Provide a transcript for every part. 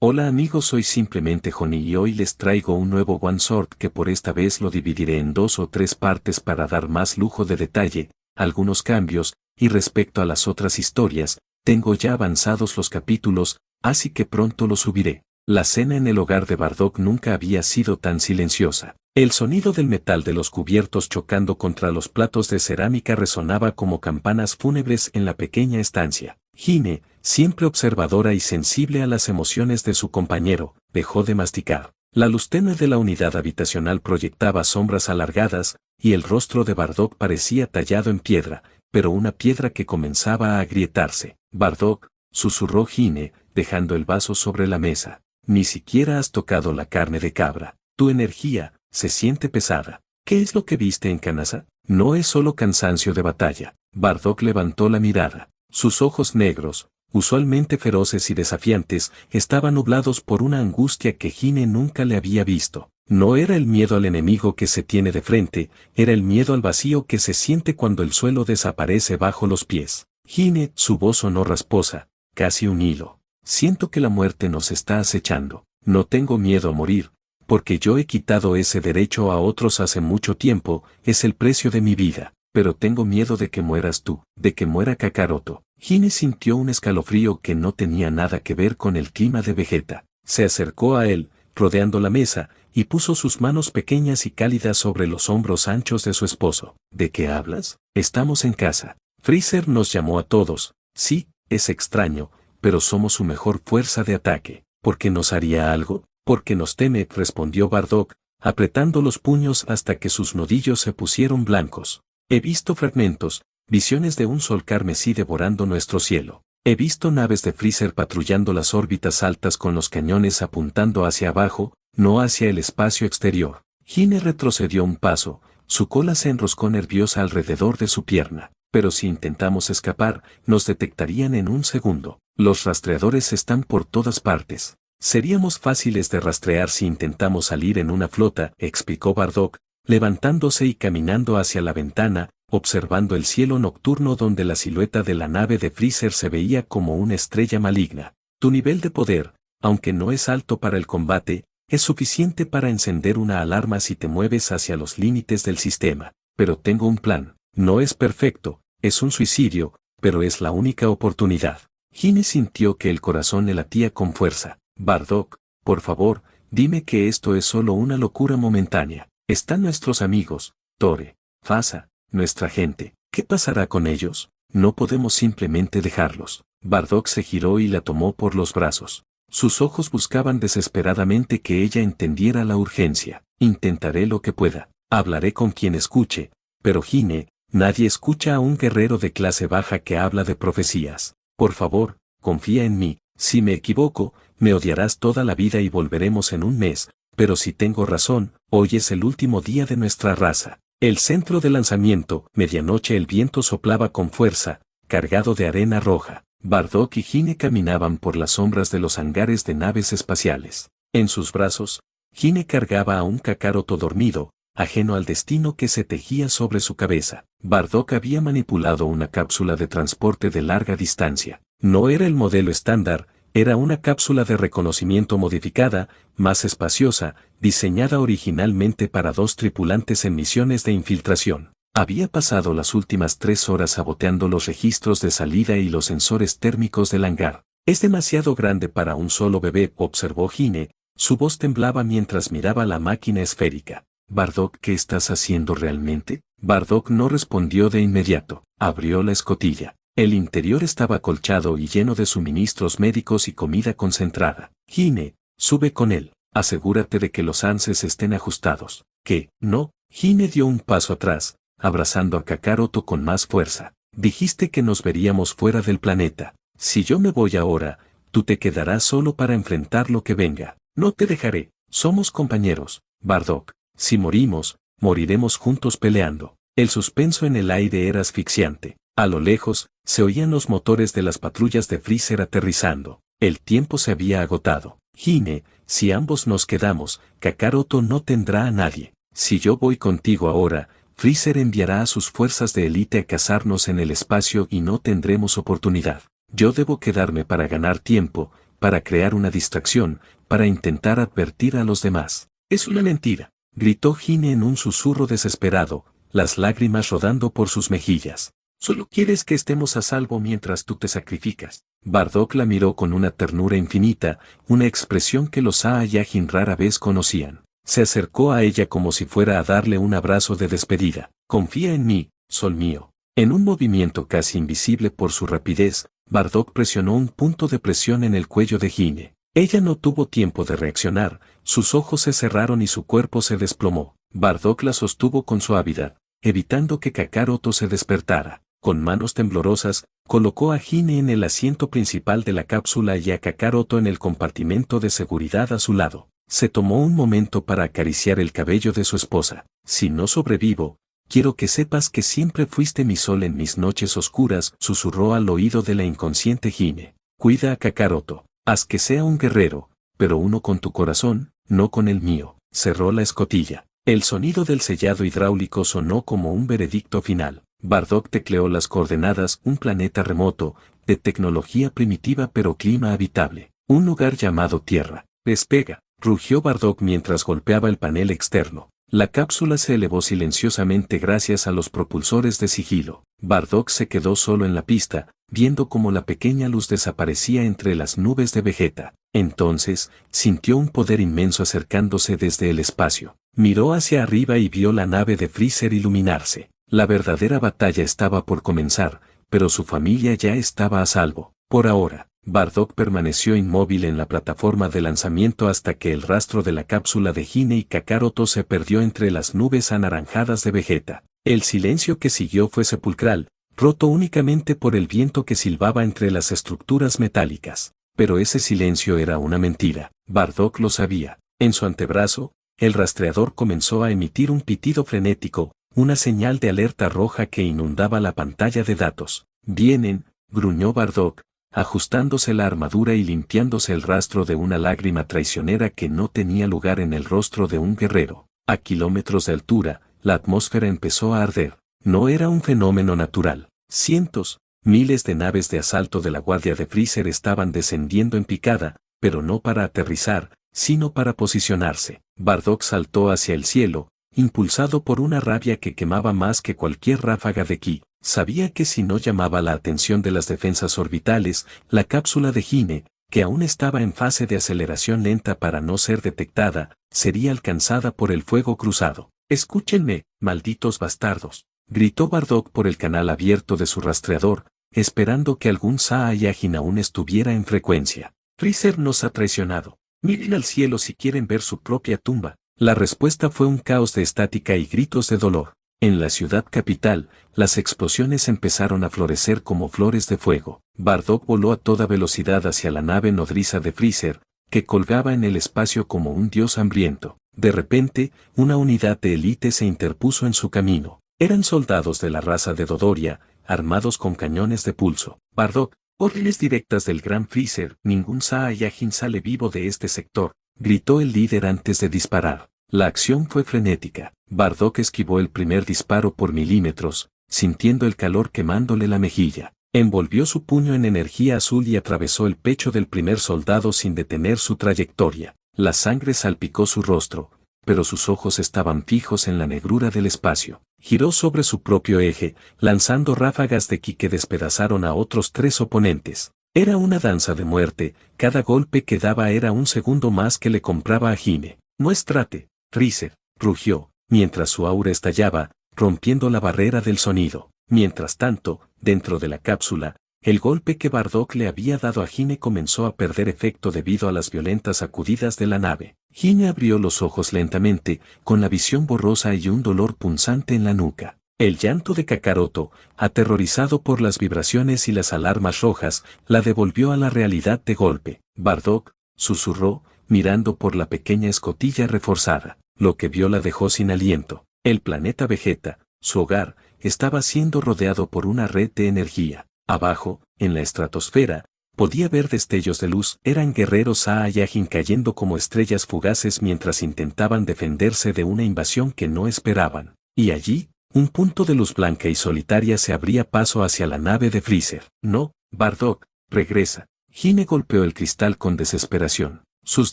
Hola amigos, soy simplemente Johnny y hoy les traigo un nuevo One Sword que por esta vez lo dividiré en 2 o 3 partes para dar más lujo de detalle, algunos cambios, y respecto a las otras historias, tengo ya avanzados los capítulos, así que pronto los subiré. La cena en el hogar de Bardock nunca había sido tan silenciosa. El sonido del metal de los cubiertos chocando contra los platos de cerámica resonaba como campanas fúnebres en la pequeña estancia. Gine, siempre observadora y sensible a las emociones de su compañero, dejó de masticar. La luz tenue de la unidad habitacional proyectaba sombras alargadas, y el rostro de Bardock parecía tallado en piedra, pero una piedra que comenzaba a agrietarse. Bardock, susurró Gine, dejando el vaso sobre la mesa. Ni siquiera has tocado la carne de cabra. Tu energía se siente pesada. ¿Qué es lo que viste en Kanasa? No es solo cansancio de batalla. Bardock levantó la mirada. Sus ojos negros, usualmente feroces y desafiantes, estaban nublados por una angustia que Gine nunca le había visto. No era el miedo al enemigo que se tiene de frente, era el miedo al vacío que se siente cuando el suelo desaparece bajo los pies. Gine, su voz sonó rasposa, casi un hilo. Siento que la muerte nos está acechando. No tengo miedo a morir, porque yo he quitado ese derecho a otros hace mucho tiempo, es el precio de mi vida. Pero tengo miedo de que mueras tú, de que muera Kakaroto. Gine sintió un escalofrío que no tenía nada que ver con el clima de Vegeta. Se acercó a él, rodeando la mesa, y puso sus manos pequeñas y cálidas sobre los hombros anchos de su esposo. ¿De qué hablas? Estamos en casa. Freezer nos llamó a todos. Sí, es extraño, pero somos su mejor fuerza de ataque. ¿Por qué nos haría algo? Porque nos teme, respondió Bardock, apretando los puños hasta que sus nudillos se pusieron blancos. He visto fragmentos, visiones de un sol carmesí devorando nuestro cielo. He visto naves de Freezer patrullando las órbitas altas con los cañones apuntando hacia abajo, no hacia el espacio exterior. Gine retrocedió un paso, su cola se enroscó nerviosa alrededor de su pierna. Pero si intentamos escapar, nos detectarían en un segundo. Los rastreadores están por todas partes. Seríamos fáciles de rastrear si intentamos salir en una flota, explicó Bardock, levantándose y caminando hacia la ventana, observando el cielo nocturno donde la silueta de la nave de Freezer se veía como una estrella maligna. Tu nivel de poder, aunque no es alto para el combate, es suficiente para encender una alarma si te mueves hacia los límites del sistema. Pero tengo un plan. No es perfecto, es un suicidio, pero es la única oportunidad. Gine sintió que el corazón le latía con fuerza. Bardock, por favor, dime que esto es solo una locura momentánea. Están nuestros amigos, Tore, Fasa, nuestra gente. ¿Qué pasará con ellos? No podemos simplemente dejarlos. Bardock se giró y la tomó por los brazos. Sus ojos buscaban desesperadamente que ella entendiera la urgencia. Intentaré lo que pueda. Hablaré con quien escuche. Pero Gine, nadie escucha a un guerrero de clase baja que habla de profecías. Por favor, confía en mí. Si me equivoco, me odiarás toda la vida y volveremos en un mes. Pero si tengo razón, hoy es el último día de nuestra raza. El centro de lanzamiento, medianoche el viento soplaba con fuerza, cargado de arena roja. Bardock y Gine caminaban por las sombras de los hangares de naves espaciales. En sus brazos, Gine cargaba a un Kakaroto dormido, ajeno al destino que se tejía sobre su cabeza. Bardock había manipulado una cápsula de transporte de larga distancia. No era el modelo estándar, era una cápsula de reconocimiento modificada, más espaciosa, diseñada originalmente para 2 tripulantes en misiones de infiltración. Había pasado las últimas 3 horas saboteando los registros de salida y los sensores térmicos del hangar. Es demasiado grande para un solo bebé, observó Gine, su voz temblaba mientras miraba la máquina esférica. Bardock, ¿qué estás haciendo realmente? Bardock no respondió de inmediato. Abrió la escotilla. El interior estaba acolchado y lleno de suministros médicos y comida concentrada. Gine, sube con él. Asegúrate de que los anses estén ajustados. ¿Qué? No. Gine dio un paso atrás, abrazando a Kakaroto con más fuerza. Dijiste que nos veríamos fuera del planeta. Si yo me voy ahora, tú te quedarás solo para enfrentar lo que venga. No te dejaré. Somos compañeros, Bardock. Si morimos, moriremos juntos peleando. El suspenso en el aire era asfixiante. A lo lejos, se oían los motores de las patrullas de Freezer aterrizando. El tiempo se había agotado. Gine, si ambos nos quedamos, Kakaroto no tendrá a nadie. Si yo voy contigo ahora, Freezer enviará a sus fuerzas de élite a cazarnos en el espacio y no tendremos oportunidad. Yo debo quedarme para ganar tiempo, para crear una distracción, para intentar advertir a los demás. Es una mentira, gritó Gine en un susurro desesperado, las lágrimas rodando por sus mejillas. Solo quieres que estemos a salvo mientras tú te sacrificas. Bardock la miró con una ternura infinita, una expresión que los Saiyajin rara vez conocían. Se acercó a ella como si fuera a darle un abrazo de despedida. Confía en mí, sol mío. En un movimiento casi invisible por su rapidez, Bardock presionó un punto de presión en el cuello de Gine. Ella no tuvo tiempo de reaccionar, sus ojos se cerraron y su cuerpo se desplomó. Bardock la sostuvo con suavidad, evitando que Kakaroto se despertara. Con manos temblorosas, colocó a Gine en el asiento principal de la cápsula y a Kakaroto en el compartimento de seguridad a su lado. Se tomó un momento para acariciar el cabello de su esposa. Si no sobrevivo, quiero que sepas que siempre fuiste mi sol en mis noches oscuras, susurró al oído de la inconsciente Gine. Cuida a Kakaroto, haz que sea un guerrero, pero uno con tu corazón, no con el mío. Cerró la escotilla. El sonido del sellado hidráulico sonó como un veredicto final. Bardock tecleó las coordenadas, un planeta remoto, de tecnología primitiva pero clima habitable. Un lugar llamado Tierra. Despega, rugió Bardock mientras golpeaba el panel externo. La cápsula se elevó silenciosamente gracias a los propulsores de sigilo. Bardock se quedó solo en la pista, viendo cómo la pequeña luz desaparecía entre las nubes de Vegeta. Entonces, sintió un poder inmenso acercándose desde el espacio. Miró hacia arriba y vio la nave de Freezer iluminarse. La verdadera batalla estaba por comenzar, pero su familia ya estaba a salvo. Por ahora, Bardock permaneció inmóvil en la plataforma de lanzamiento hasta que el rastro de la cápsula de Gine y Kakaroto se perdió entre las nubes anaranjadas de Vegeta. El silencio que siguió fue sepulcral, roto únicamente por el viento que silbaba entre las estructuras metálicas. Pero ese silencio era una mentira. Bardock lo sabía. En su antebrazo, el rastreador comenzó a emitir un pitido frenético, una señal de alerta roja que inundaba la pantalla de datos. Vienen, gruñó Bardock, ajustándose la armadura y limpiándose el rastro de una lágrima traicionera que no tenía lugar en el rostro de un guerrero. A kilómetros de altura, la atmósfera empezó a arder. No era un fenómeno natural. Cientos, miles de naves de asalto de la Guardia de Freezer estaban descendiendo en picada, pero no para aterrizar, sino para posicionarse. Bardock saltó hacia el cielo, impulsado por una rabia que quemaba más que cualquier ráfaga de ki. Sabía que si no llamaba la atención de las defensas orbitales, la cápsula de Gine, que aún estaba en fase de aceleración lenta para no ser detectada, sería alcanzada por el fuego cruzado. «Escúchenme, malditos bastardos», gritó Bardock por el canal abierto de su rastreador, esperando que algún Saiyajin aún estuviera en frecuencia. «Freezer nos ha traicionado. Miren al cielo si quieren ver su propia tumba». La respuesta fue un caos de estática y gritos de dolor. En la ciudad capital, las explosiones empezaron a florecer como flores de fuego. Bardock voló a toda velocidad hacia la nave nodriza de Freezer, que colgaba en el espacio como un dios hambriento. De repente, una unidad de élite se interpuso en su camino. Eran soldados de la raza de Dodoria, armados con cañones de pulso. Bardock, órdenes directas del Gran Freezer. Ningún Saiyajin sale vivo de este sector, gritó el líder antes de disparar. La acción fue frenética. Bardock esquivó el primer disparo por milímetros, sintiendo el calor quemándole la mejilla. Envolvió su puño en energía azul y atravesó el pecho del primer soldado sin detener su trayectoria. La sangre salpicó su rostro, pero sus ojos estaban fijos en la negrura del espacio. Giró sobre su propio eje, lanzando ráfagas de ki que despedazaron a otros 3 oponentes. Era una danza de muerte, cada golpe que daba era un segundo más que le compraba a Gine. «Muéstrate, Freezer», rugió, mientras su aura estallaba, rompiendo la barrera del sonido. Mientras tanto, dentro de la cápsula, el golpe que Bardock le había dado a Gine comenzó a perder efecto debido a las violentas sacudidas de la nave. Gine abrió los ojos lentamente, con la visión borrosa y un dolor punzante en la nuca. El llanto de Kakaroto, aterrorizado por las vibraciones y las alarmas rojas, la devolvió a la realidad de golpe. Bardock, susurró, mirando por la pequeña escotilla reforzada. Lo que vio la dejó sin aliento. El planeta Vegeta, su hogar, estaba siendo rodeado por una red de energía. Abajo, en la estratosfera, podía ver destellos de luz. Eran guerreros Saiyajin cayendo como estrellas fugaces mientras intentaban defenderse de una invasión que no esperaban. Y allí, un punto de luz blanca y solitaria se abría paso hacia la nave de Freezer. «No, Bardock, regresa», Hime golpeó el cristal con desesperación. Sus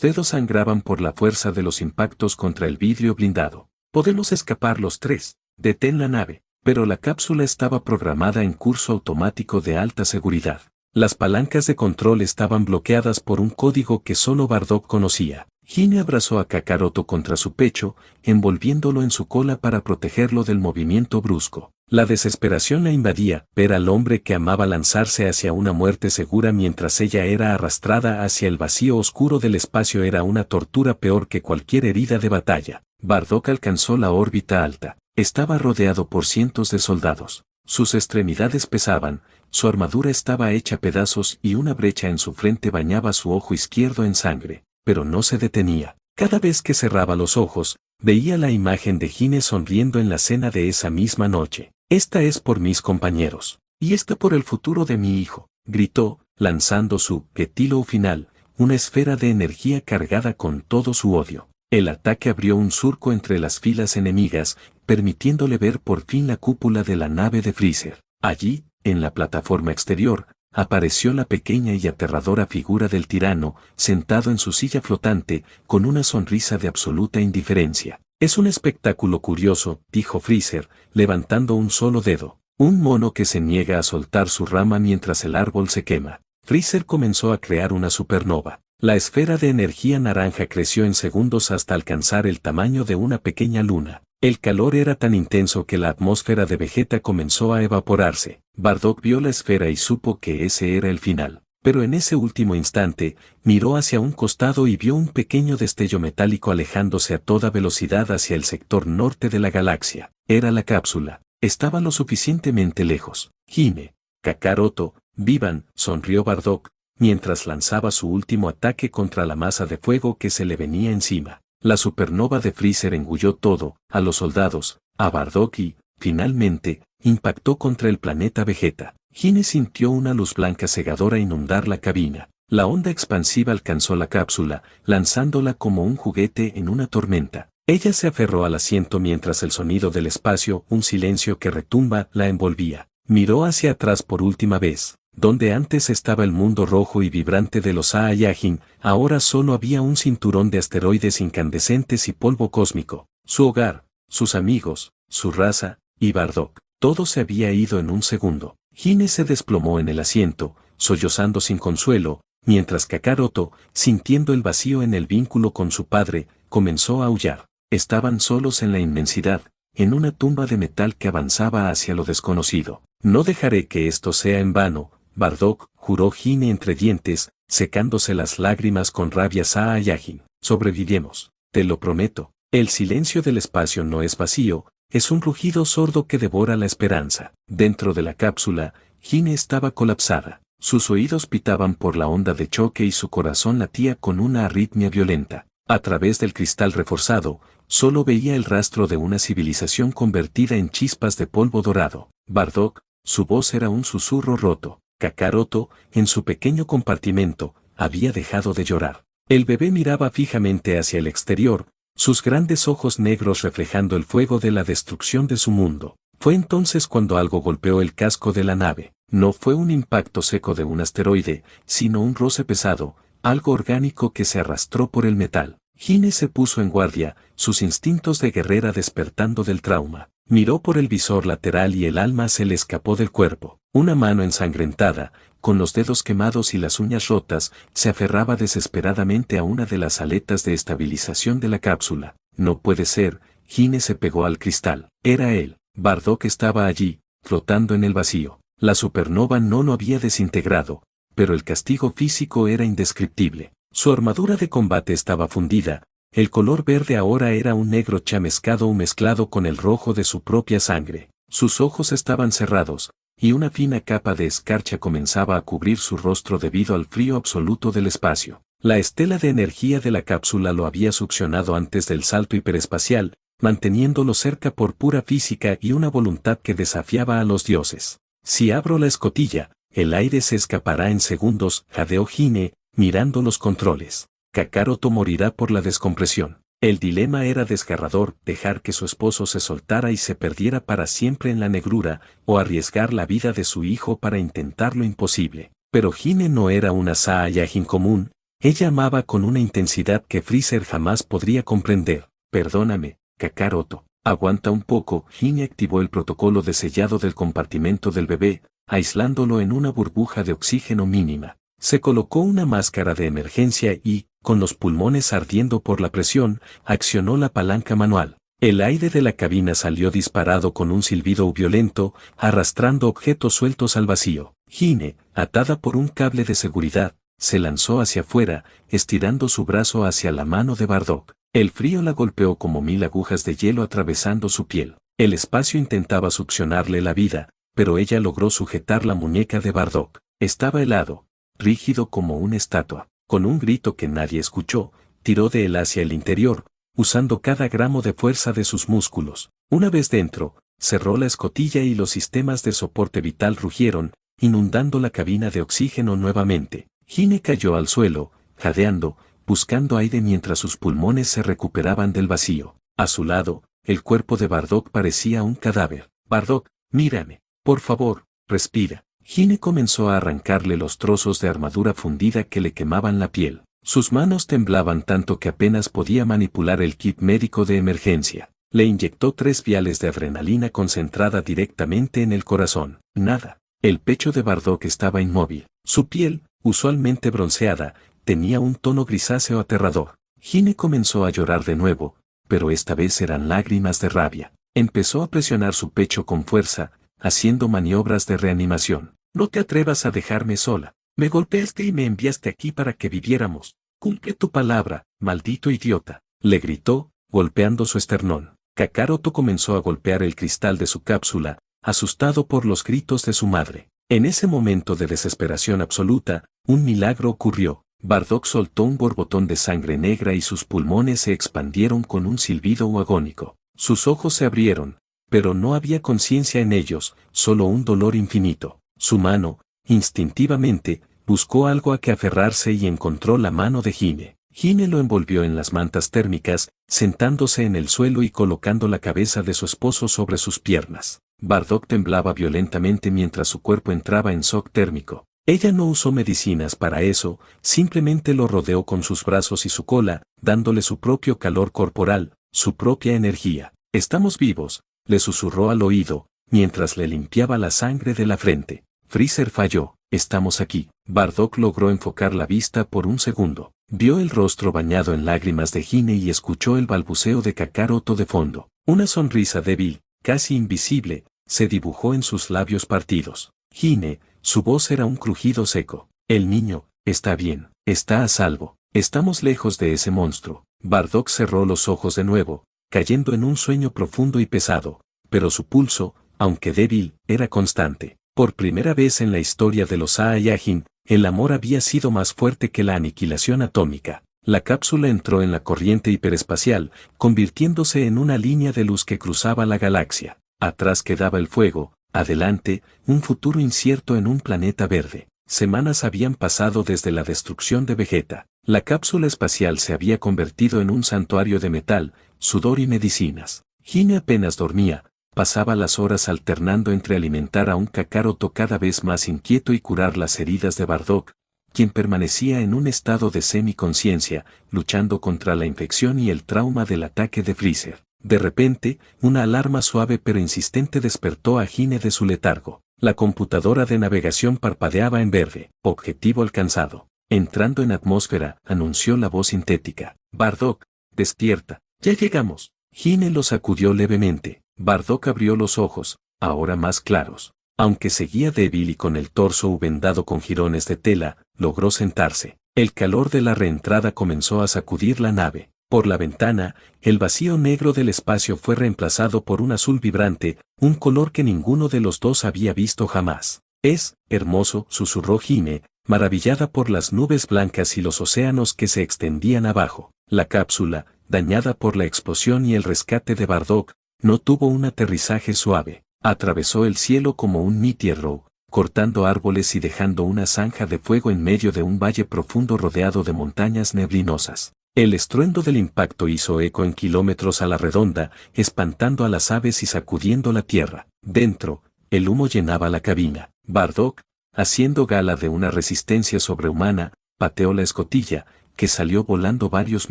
dedos sangraban por la fuerza de los impactos contra el vidrio blindado. Podemos escapar los tres. Detén la nave. Pero la cápsula estaba programada en curso automático de alta seguridad. Las palancas de control estaban bloqueadas por un código que solo Bardock conocía. Hime abrazó a Kakaroto contra su pecho, envolviéndolo en su cola para protegerlo del movimiento brusco. La desesperación la invadía, ver al hombre que amaba lanzarse hacia una muerte segura mientras ella era arrastrada hacia el vacío oscuro del espacio era una tortura peor que cualquier herida de batalla. Bardock alcanzó la órbita alta. Estaba rodeado por cientos de soldados. Sus extremidades pesaban, su armadura estaba hecha pedazos y una brecha en su frente bañaba su ojo izquierdo en sangre. Pero no se detenía. Cada vez que cerraba los ojos, veía la imagen de Hime sonriendo en la cena de esa misma noche. Esta es por mis compañeros. Y esta por el futuro de mi hijo, gritó, lanzando su getilo final, una esfera de energía cargada con todo su odio. El ataque abrió un surco entre las filas enemigas, permitiéndole ver por fin la cúpula de la nave de Freezer. Allí, en la plataforma exterior, apareció la pequeña y aterradora figura del tirano, sentado en su silla flotante, con una sonrisa de absoluta indiferencia. Es un espectáculo curioso, dijo Freezer, levantando un solo dedo. Un mono que se niega a soltar su rama mientras el árbol se quema. Freezer comenzó a crear una supernova. La esfera de energía naranja creció en segundos hasta alcanzar el tamaño de una pequeña luna. El calor era tan intenso que la atmósfera de Vegeta comenzó a evaporarse. Bardock vio la esfera y supo que ese era el final. Pero en ese último instante, miró hacia un costado y vio un pequeño destello metálico alejándose a toda velocidad hacia el sector norte de la galaxia. Era la cápsula. Estaba lo suficientemente lejos. Hime, Kakaroto, vivan, sonrió Bardock, mientras lanzaba su último ataque contra la masa de fuego que se le venía encima. La supernova de Freezer engulló todo, a los soldados, a Bardock y, finalmente, impactó contra el planeta Vegeta. Hime sintió una luz blanca cegadora inundar la cabina. La onda expansiva alcanzó la cápsula, lanzándola como un juguete en una tormenta. Ella se aferró al asiento mientras el sonido del espacio, un silencio que retumba, la envolvía. Miró hacia atrás por última vez. Donde antes estaba el mundo rojo y vibrante de los Saiyajin, ahora solo había un cinturón de asteroides incandescentes y polvo cósmico. Su hogar, sus amigos, su raza, y Bardock. Todo se había ido en un segundo. Hime se desplomó en el asiento, sollozando sin consuelo, mientras Kakaroto, sintiendo el vacío en el vínculo con su padre, comenzó a aullar. Estaban solos en la inmensidad, en una tumba de metal que avanzaba hacia lo desconocido. No dejaré que esto sea en vano, Bardock, juró Hime entre dientes, secándose las lágrimas con rabia. Saiyajin, sobreviviremos, te lo prometo. El silencio del espacio no es vacío, es un rugido sordo que devora la esperanza. Dentro de la cápsula, Hime estaba colapsada. Sus oídos pitaban por la onda de choque y su corazón latía con una arritmia violenta. A través del cristal reforzado, solo veía el rastro de una civilización convertida en chispas de polvo dorado. Bardock, su voz era un susurro roto. Kakaroto, en su pequeño compartimento, había dejado de llorar. El bebé miraba fijamente hacia el exterior, sus grandes ojos negros reflejando el fuego de la destrucción de su mundo. Fue entonces cuando algo golpeó el casco de la nave. No fue un impacto seco de un asteroide, sino un roce pesado, algo orgánico que se arrastró por el metal. Hime se puso en guardia, sus instintos de guerrera despertando del trauma. Miró por el visor lateral y el alma se le escapó del cuerpo. Una mano ensangrentada, con los dedos quemados y las uñas rotas, se aferraba desesperadamente a una de las aletas de estabilización de la cápsula. No puede ser, Hime se pegó al cristal. Era él. Bardock estaba allí, flotando en el vacío. La supernova no lo había desintegrado, pero el castigo físico era indescriptible. Su armadura de combate estaba fundida, el color verde ahora era un negro chamescado mezclado con el rojo de su propia sangre. Sus ojos estaban cerrados, y una fina capa de escarcha comenzaba a cubrir su rostro debido al frío absoluto del espacio. La estela de energía de la cápsula lo había succionado antes del salto hiperespacial, manteniéndolo cerca por pura física y una voluntad que desafiaba a los dioses. Si abro la escotilla, el aire se escapará en segundos, jadeó Hime, mirando los controles. Kakaroto morirá por la descompresión. El dilema era desgarrador, dejar que su esposo se soltara y se perdiera para siempre en la negrura, o arriesgar la vida de su hijo para intentar lo imposible. Pero Hine no era una Saiyajin común, ella amaba con una intensidad que Freezer jamás podría comprender. Perdóname, Kakaroto. Aguanta un poco. Hine activó el protocolo de sellado del compartimento del bebé, aislándolo en una burbuja de oxígeno mínima. Se colocó una máscara de emergencia y, con los pulmones ardiendo por la presión, accionó la palanca manual. El aire de la cabina salió disparado con un silbido violento, arrastrando objetos sueltos al vacío. Hine, atada por un cable de seguridad, se lanzó hacia afuera, estirando su brazo hacia la mano de Bardock. El frío la golpeó como 1000 agujas de hielo atravesando su piel. El espacio intentaba succionarle la vida, pero ella logró sujetar la muñeca de Bardock. Estaba helado, rígido como una estatua. Con un grito que nadie escuchó, tiró de él hacia el interior, usando cada gramo de fuerza de sus músculos. Una vez dentro, cerró la escotilla y los sistemas de soporte vital rugieron, inundando la cabina de oxígeno nuevamente. Hine cayó al suelo, jadeando, buscando aire mientras sus pulmones se recuperaban del vacío. A su lado, el cuerpo de Bardock parecía un cadáver. Bardock, mírame, por favor, respira. Hine comenzó a arrancarle los trozos de armadura fundida que le quemaban la piel. Sus manos temblaban tanto que apenas podía manipular el kit médico de emergencia. Le inyectó 3 viales de adrenalina concentrada directamente en el corazón. Nada. El pecho de Bardock estaba inmóvil. Su piel, usualmente bronceada, tenía un tono grisáceo aterrador. Hine comenzó a llorar de nuevo, pero esta vez eran lágrimas de rabia. Empezó a presionar su pecho con fuerza, haciendo maniobras de reanimación. No te atrevas a dejarme sola. Me golpeaste y me enviaste aquí para que viviéramos. Cumple tu palabra, maldito idiota, le gritó, golpeando su esternón. Kakaroto comenzó a golpear el cristal de su cápsula, asustado por los gritos de su madre. En ese momento de desesperación absoluta, un milagro ocurrió. Bardock soltó un borbotón de sangre negra y sus pulmones se expandieron con un silbido agónico. Sus ojos se abrieron, pero no había conciencia en ellos, solo un dolor infinito. Su mano, instintivamente, buscó algo a que aferrarse y encontró la mano de Hine. Hine lo envolvió en las mantas térmicas, sentándose en el suelo y colocando la cabeza de su esposo sobre sus piernas. Bardock temblaba violentamente mientras su cuerpo entraba en shock térmico. Ella no usó medicinas para eso, simplemente lo rodeó con sus brazos y su cola, dándole su propio calor corporal, su propia energía. Estamos vivos, le susurró al oído, mientras le limpiaba la sangre de la frente. Freezer falló, estamos aquí. Bardock logró enfocar la vista por un segundo. Vio el rostro bañado en lágrimas de Hine y escuchó el balbuceo de Kakaroto de fondo. Una sonrisa débil, casi invisible, se dibujó en sus labios partidos. Hine, su voz era un crujido seco. El niño, está bien, está a salvo. Estamos lejos de ese monstruo. Bardock cerró los ojos de nuevo, cayendo en un sueño profundo y pesado, pero su pulso, aunque débil, era constante. Por primera vez en la historia de los Saiyajin, el amor había sido más fuerte que la aniquilación atómica. La cápsula entró en la corriente hiperespacial, convirtiéndose en una línea de luz que cruzaba la galaxia. Atrás quedaba el fuego, adelante, un futuro incierto en un planeta verde. Semanas habían pasado desde la destrucción de Vegeta. La cápsula espacial se había convertido en un santuario de metal, sudor y medicinas. Hine apenas dormía. Pasaba las horas alternando entre alimentar a un Kakaroto cada vez más inquieto y curar las heridas de Bardock, quien permanecía en un estado de semi-conciencia, luchando contra la infección y el trauma del ataque de Freezer. De repente, una alarma suave pero insistente despertó a Hine de su letargo. La computadora de navegación parpadeaba en verde. Objetivo alcanzado. Entrando en atmósfera, anunció la voz sintética. Bardock, despierta. Ya llegamos. Hine lo sacudió levemente. Bardock abrió los ojos, ahora más claros. Aunque seguía débil y con el torso vendado con jirones de tela, logró sentarse. El calor de la reentrada comenzó a sacudir la nave. Por la ventana, el vacío negro del espacio fue reemplazado por un azul vibrante, un color que ninguno de los dos había visto jamás. Es hermoso, susurró Hine, maravillada por las nubes blancas y los océanos que se extendían abajo. La cápsula, dañada por la explosión y el rescate de Bardock, no tuvo un aterrizaje suave. Atravesó el cielo como un meteoro, cortando árboles y dejando una zanja de fuego en medio de un valle profundo rodeado de montañas neblinosas. El estruendo del impacto hizo eco en kilómetros a la redonda, espantando a las aves y sacudiendo la tierra. Dentro, el humo llenaba la cabina. Bardock, haciendo gala de una resistencia sobrehumana, pateó la escotilla, que salió volando varios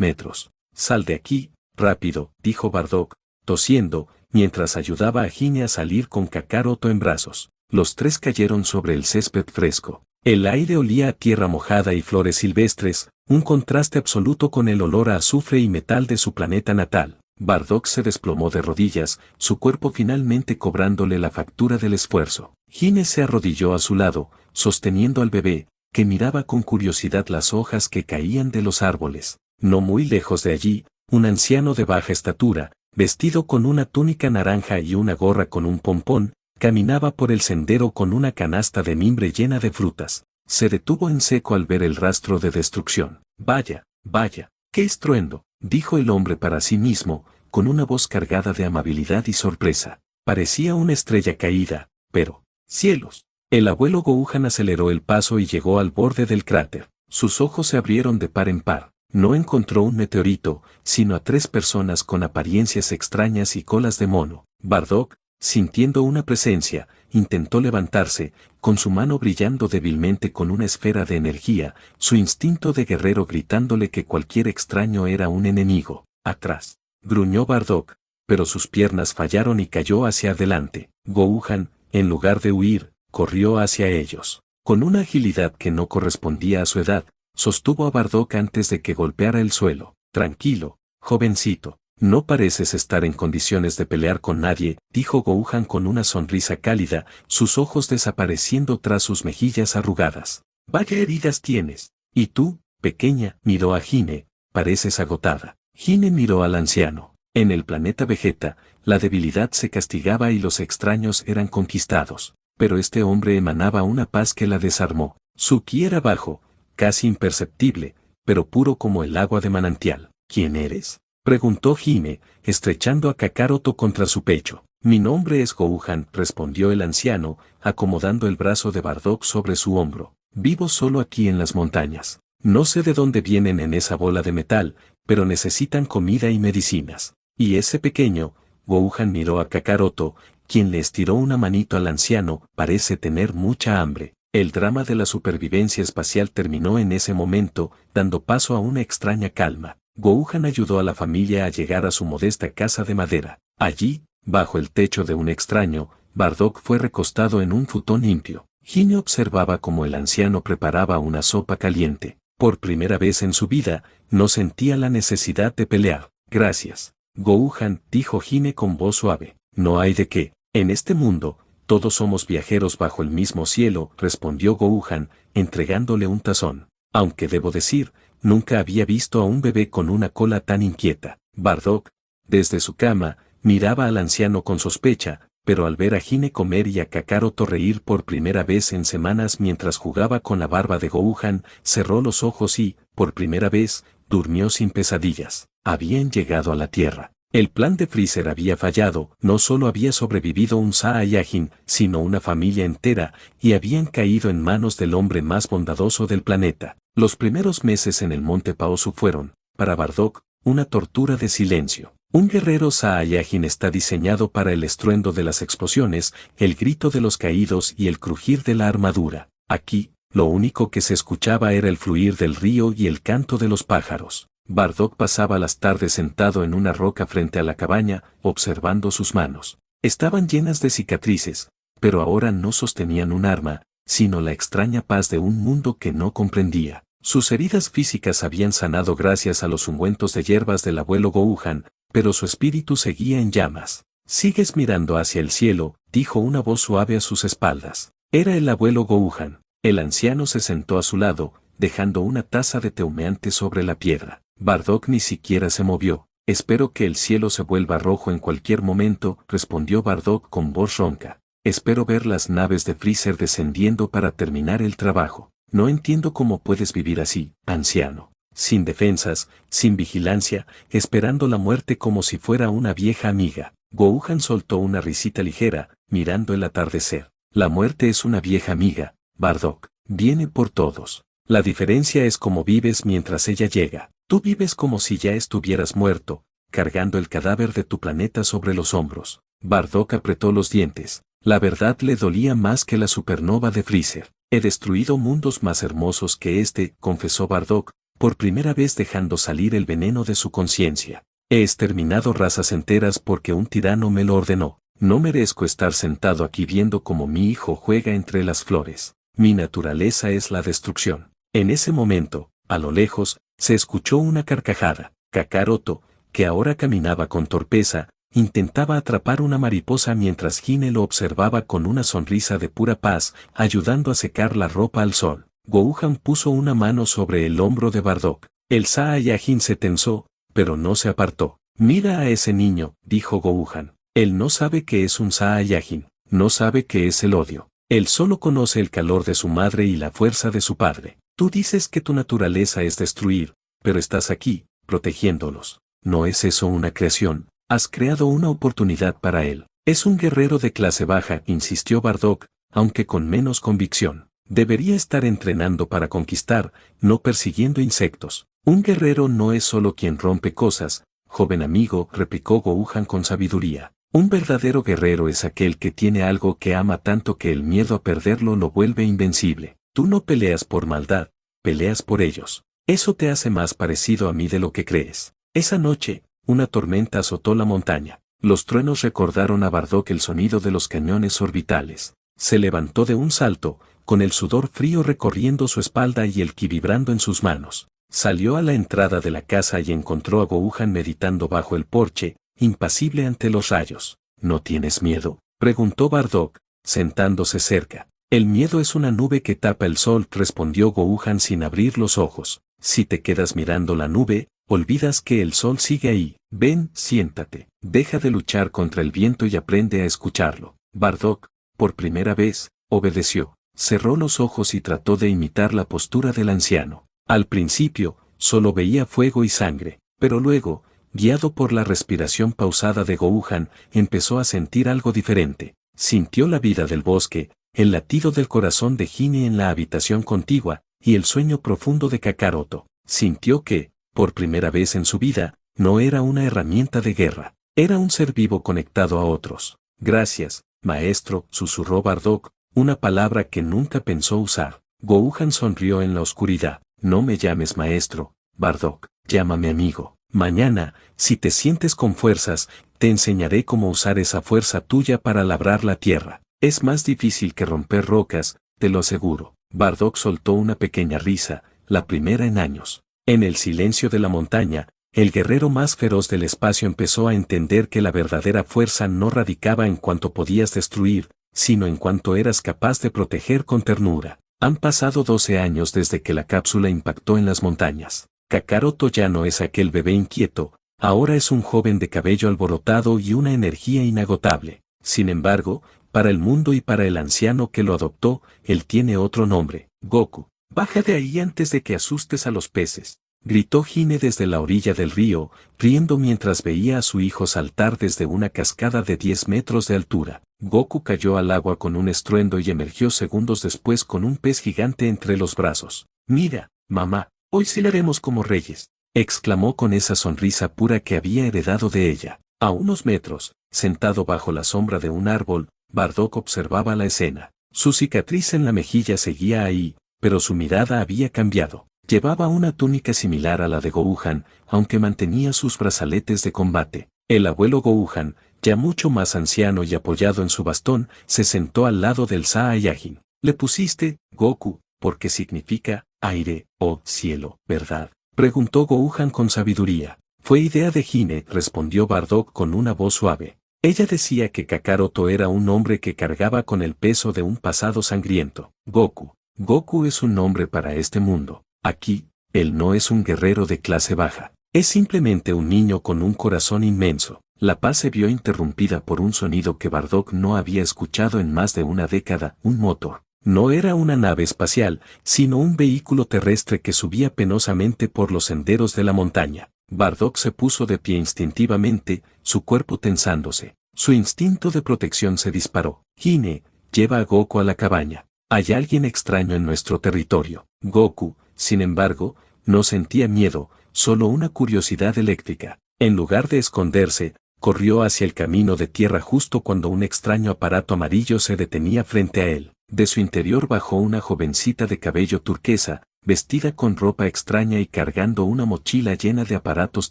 metros. «Sal de aquí, rápido», dijo Bardock, tosiendo, mientras ayudaba a Gine a salir con Kakaroto en brazos. Los tres cayeron sobre el césped fresco. El aire olía a tierra mojada y flores silvestres, un contraste absoluto con el olor a azufre y metal de su planeta natal. Bardock se desplomó de rodillas, su cuerpo finalmente cobrándole la factura del esfuerzo. Gine se arrodilló a su lado, sosteniendo al bebé, que miraba con curiosidad las hojas que caían de los árboles. No muy lejos de allí, un anciano de baja estatura, vestido con una túnica naranja y una gorra con un pompón, caminaba por el sendero con una canasta de mimbre llena de frutas. Se detuvo en seco al ver el rastro de destrucción. «Vaya, vaya, qué estruendo», dijo el hombre para sí mismo, con una voz cargada de amabilidad y sorpresa. Parecía una estrella caída, pero, ¡cielos! El abuelo Gohan aceleró el paso y llegó al borde del cráter. Sus ojos se abrieron de par en par. No encontró un meteorito, sino a tres personas con apariencias extrañas y colas de mono. Bardock, sintiendo una presencia, intentó levantarse, con su mano brillando débilmente con una esfera de energía, su instinto de guerrero gritándole que cualquier extraño era un enemigo. «Atrás», gruñó Bardock, pero sus piernas fallaron y cayó hacia adelante. Gohan, en lugar de huir, corrió hacia ellos. Con una agilidad que no correspondía a su edad, sostuvo a Bardock antes de que golpeara el suelo. «Tranquilo, jovencito. No pareces estar en condiciones de pelear con nadie», dijo Gohan con una sonrisa cálida, sus ojos desapareciendo tras sus mejillas arrugadas. «Vaya heridas tienes. Y tú, pequeña», miró a Gine, «pareces agotada». Gine miró al anciano. En el planeta Vegeta, la debilidad se castigaba y los extraños eran conquistados. Pero este hombre emanaba una paz que la desarmó. Su ki era bajo, casi imperceptible, pero puro como el agua de manantial. «¿Quién eres?», preguntó Gine, estrechando a Kakaroto contra su pecho. «Mi nombre es Gohan», respondió el anciano, acomodando el brazo de Bardock sobre su hombro. «Vivo solo aquí en las montañas. No sé de dónde vienen en esa bola de metal, pero necesitan comida y medicinas». «¿Y ese pequeño?», Gohan miró a Kakaroto, quien le estiró una manito al anciano, «parece tener mucha hambre». El drama de la supervivencia espacial terminó en ese momento, dando paso a una extraña calma. Gohan ayudó a la familia a llegar a su modesta casa de madera. Allí, bajo el techo de un extraño, Bardock fue recostado en un futón limpio. Gine observaba cómo el anciano preparaba una sopa caliente. Por primera vez en su vida, no sentía la necesidad de pelear. «Gracias, Gohan», dijo Gine con voz suave. «No hay de qué. En este mundo, todos somos viajeros bajo el mismo cielo», respondió Gohan, entregándole un tazón. «Aunque debo decir, nunca había visto a un bebé con una cola tan inquieta». Bardock, desde su cama, miraba al anciano con sospecha, pero al ver a Gine comer y a Kakaroto reír por primera vez en semanas mientras jugaba con la barba de Gohan, cerró los ojos y, por primera vez, durmió sin pesadillas. Habían llegado a la Tierra. El plan de Freezer había fallado, no solo había sobrevivido un Saiyajin, sino una familia entera, y habían caído en manos del hombre más bondadoso del planeta. Los primeros meses en el monte Paosu fueron, para Bardock, una tortura de silencio. Un guerrero Saiyajin está diseñado para el estruendo de las explosiones, el grito de los caídos y el crujir de la armadura. Aquí, lo único que se escuchaba era el fluir del río y el canto de los pájaros. Bardock pasaba las tardes sentado en una roca frente a la cabaña, observando sus manos. Estaban llenas de cicatrices, pero ahora no sostenían un arma, sino la extraña paz de un mundo que no comprendía. Sus heridas físicas habían sanado gracias a los ungüentos de hierbas del abuelo Gohan, pero su espíritu seguía en llamas. «Sigues mirando hacia el cielo», dijo una voz suave a sus espaldas. Era el abuelo Gohan. El anciano se sentó a su lado, dejando una taza de té humeante sobre la piedra. Bardock ni siquiera se movió. «Espero que el cielo se vuelva rojo en cualquier momento», respondió Bardock con voz ronca. «Espero ver las naves de Freezer descendiendo para terminar el trabajo. No entiendo cómo puedes vivir así, anciano. Sin defensas, sin vigilancia, esperando la muerte como si fuera una vieja amiga». Gohan soltó una risita ligera, mirando el atardecer. «La muerte es una vieja amiga, Bardock. Viene por todos. La diferencia es cómo vives mientras ella llega. Tú vives como si ya estuvieras muerto, cargando el cadáver de tu planeta sobre los hombros». Bardock apretó los dientes. La verdad le dolía más que la supernova de Freezer. He destruido mundos más hermosos que este, confesó Bardock, por primera vez dejando salir el veneno de su conciencia. He exterminado razas enteras porque un tirano me lo ordenó. No merezco estar sentado aquí viendo cómo mi hijo juega entre las flores. Mi naturaleza es la destrucción. En ese momento, a lo lejos, se escuchó una carcajada. Kakaroto, que ahora caminaba con torpeza, intentaba atrapar una mariposa mientras Hime lo observaba con una sonrisa de pura paz, ayudando a secar la ropa al sol. Gohan puso una mano sobre el hombro de Bardock. El Saiyajin se tensó, pero no se apartó. Mira a ese niño, dijo Gohan. Él no sabe qué es un Saiyajin, no sabe qué es el odio. Él solo conoce el calor de su madre y la fuerza de su padre. Tú dices que tu naturaleza es destruir, pero estás aquí, protegiéndolos. ¿No es eso una creación? Has creado una oportunidad para él. Es un guerrero de clase baja, insistió Bardock, aunque con menos convicción. Debería estar entrenando para conquistar, no persiguiendo insectos. Un guerrero no es solo quien rompe cosas, joven amigo, replicó Gohan con sabiduría. Un verdadero guerrero es aquel que tiene algo que ama tanto que el miedo a perderlo lo vuelve invencible. Tú no peleas por maldad, peleas por ellos. Eso te hace más parecido a mí de lo que crees. Esa noche, una tormenta azotó la montaña. Los truenos recordaron a Bardock el sonido de los cañones orbitales. Se levantó de un salto, con el sudor frío recorriendo su espalda y el ki vibrando en sus manos. Salió a la entrada de la casa y encontró a Gohan meditando bajo el porche, impasible ante los rayos. ¿No tienes miedo?, preguntó Bardock, sentándose cerca. El miedo es una nube que tapa el sol, respondió Gohan sin abrir los ojos. Si te quedas mirando la nube, olvidas que el sol sigue ahí. Ven, siéntate. Deja de luchar contra el viento y aprende a escucharlo. Bardock, por primera vez, obedeció. Cerró los ojos y trató de imitar la postura del anciano. Al principio, solo veía fuego y sangre, pero luego, guiado por la respiración pausada de Gohan, empezó a sentir algo diferente. Sintió la vida del bosque, el latido del corazón de Hime en la habitación contigua, y el sueño profundo de Kakaroto. Sintió que, por primera vez en su vida, no era una herramienta de guerra, era un ser vivo conectado a otros. Gracias, maestro, susurró Bardock, una palabra que nunca pensó usar. Gohan sonrió en la oscuridad. No me llames maestro, Bardock, llámame amigo. Mañana, si te sientes con fuerzas, te enseñaré cómo usar esa fuerza tuya para labrar la tierra. Es más difícil que romper rocas, te lo aseguro. Bardock soltó una pequeña risa, la primera en años. En el silencio de la montaña, el guerrero más feroz del espacio empezó a entender que la verdadera fuerza no radicaba en cuanto podías destruir, sino en cuanto eras capaz de proteger con ternura. Han pasado 12 años desde que la cápsula impactó en las montañas. Kakaroto ya no es aquel bebé inquieto, ahora es un joven de cabello alborotado y una energía inagotable. Sin embargo, para el mundo y para el anciano que lo adoptó, él tiene otro nombre, Goku. Baja de ahí antes de que asustes a los peces, gritó Hime desde la orilla del río, riendo mientras veía a su hijo saltar desde una cascada de 10 metros de altura. Goku cayó al agua con un estruendo y emergió segundos después con un pez gigante entre los brazos. Mira, mamá, hoy sí le haremos como reyes, exclamó con esa sonrisa pura que había heredado de ella. A unos metros, sentado bajo la sombra de un árbol, Bardock observaba la escena. Su cicatriz en la mejilla seguía ahí, pero su mirada había cambiado. Llevaba una túnica similar a la de Gohan, aunque mantenía sus brazaletes de combate. El abuelo Gohan, ya mucho más anciano y apoyado en su bastón, se sentó al lado del Saiyajin. Le pusiste, Goku, porque significa aire, o cielo, ¿verdad?, preguntó Gohan con sabiduría. Fue idea de Hime, respondió Bardock con una voz suave. Ella decía que Kakaroto era un hombre que cargaba con el peso de un pasado sangriento. Goku es un nombre para este mundo. Aquí, él no es un guerrero de clase baja. Es simplemente un niño con un corazón inmenso. La paz se vio interrumpida por un sonido que Bardock no había escuchado en más de una década, un motor. No era una nave espacial, sino un vehículo terrestre que subía penosamente por los senderos de la montaña. Bardock se puso de pie instintivamente, su cuerpo tensándose. Su instinto de protección se disparó. Hime, lleva a Goku a la cabaña. Hay alguien extraño en nuestro territorio. Goku, sin embargo, no sentía miedo, solo una curiosidad eléctrica. En lugar de esconderse, corrió hacia el camino de tierra justo cuando un extraño aparato amarillo se detenía frente a él. De su interior bajó una jovencita de cabello turquesa, vestida con ropa extraña y cargando una mochila llena de aparatos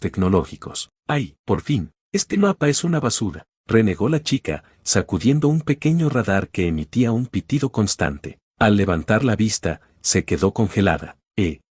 tecnológicos. ¡Ay, por fin! Este mapa es una basura, renegó la chica, sacudiendo un pequeño radar que emitía un pitido constante. Al levantar la vista, se quedó congelada.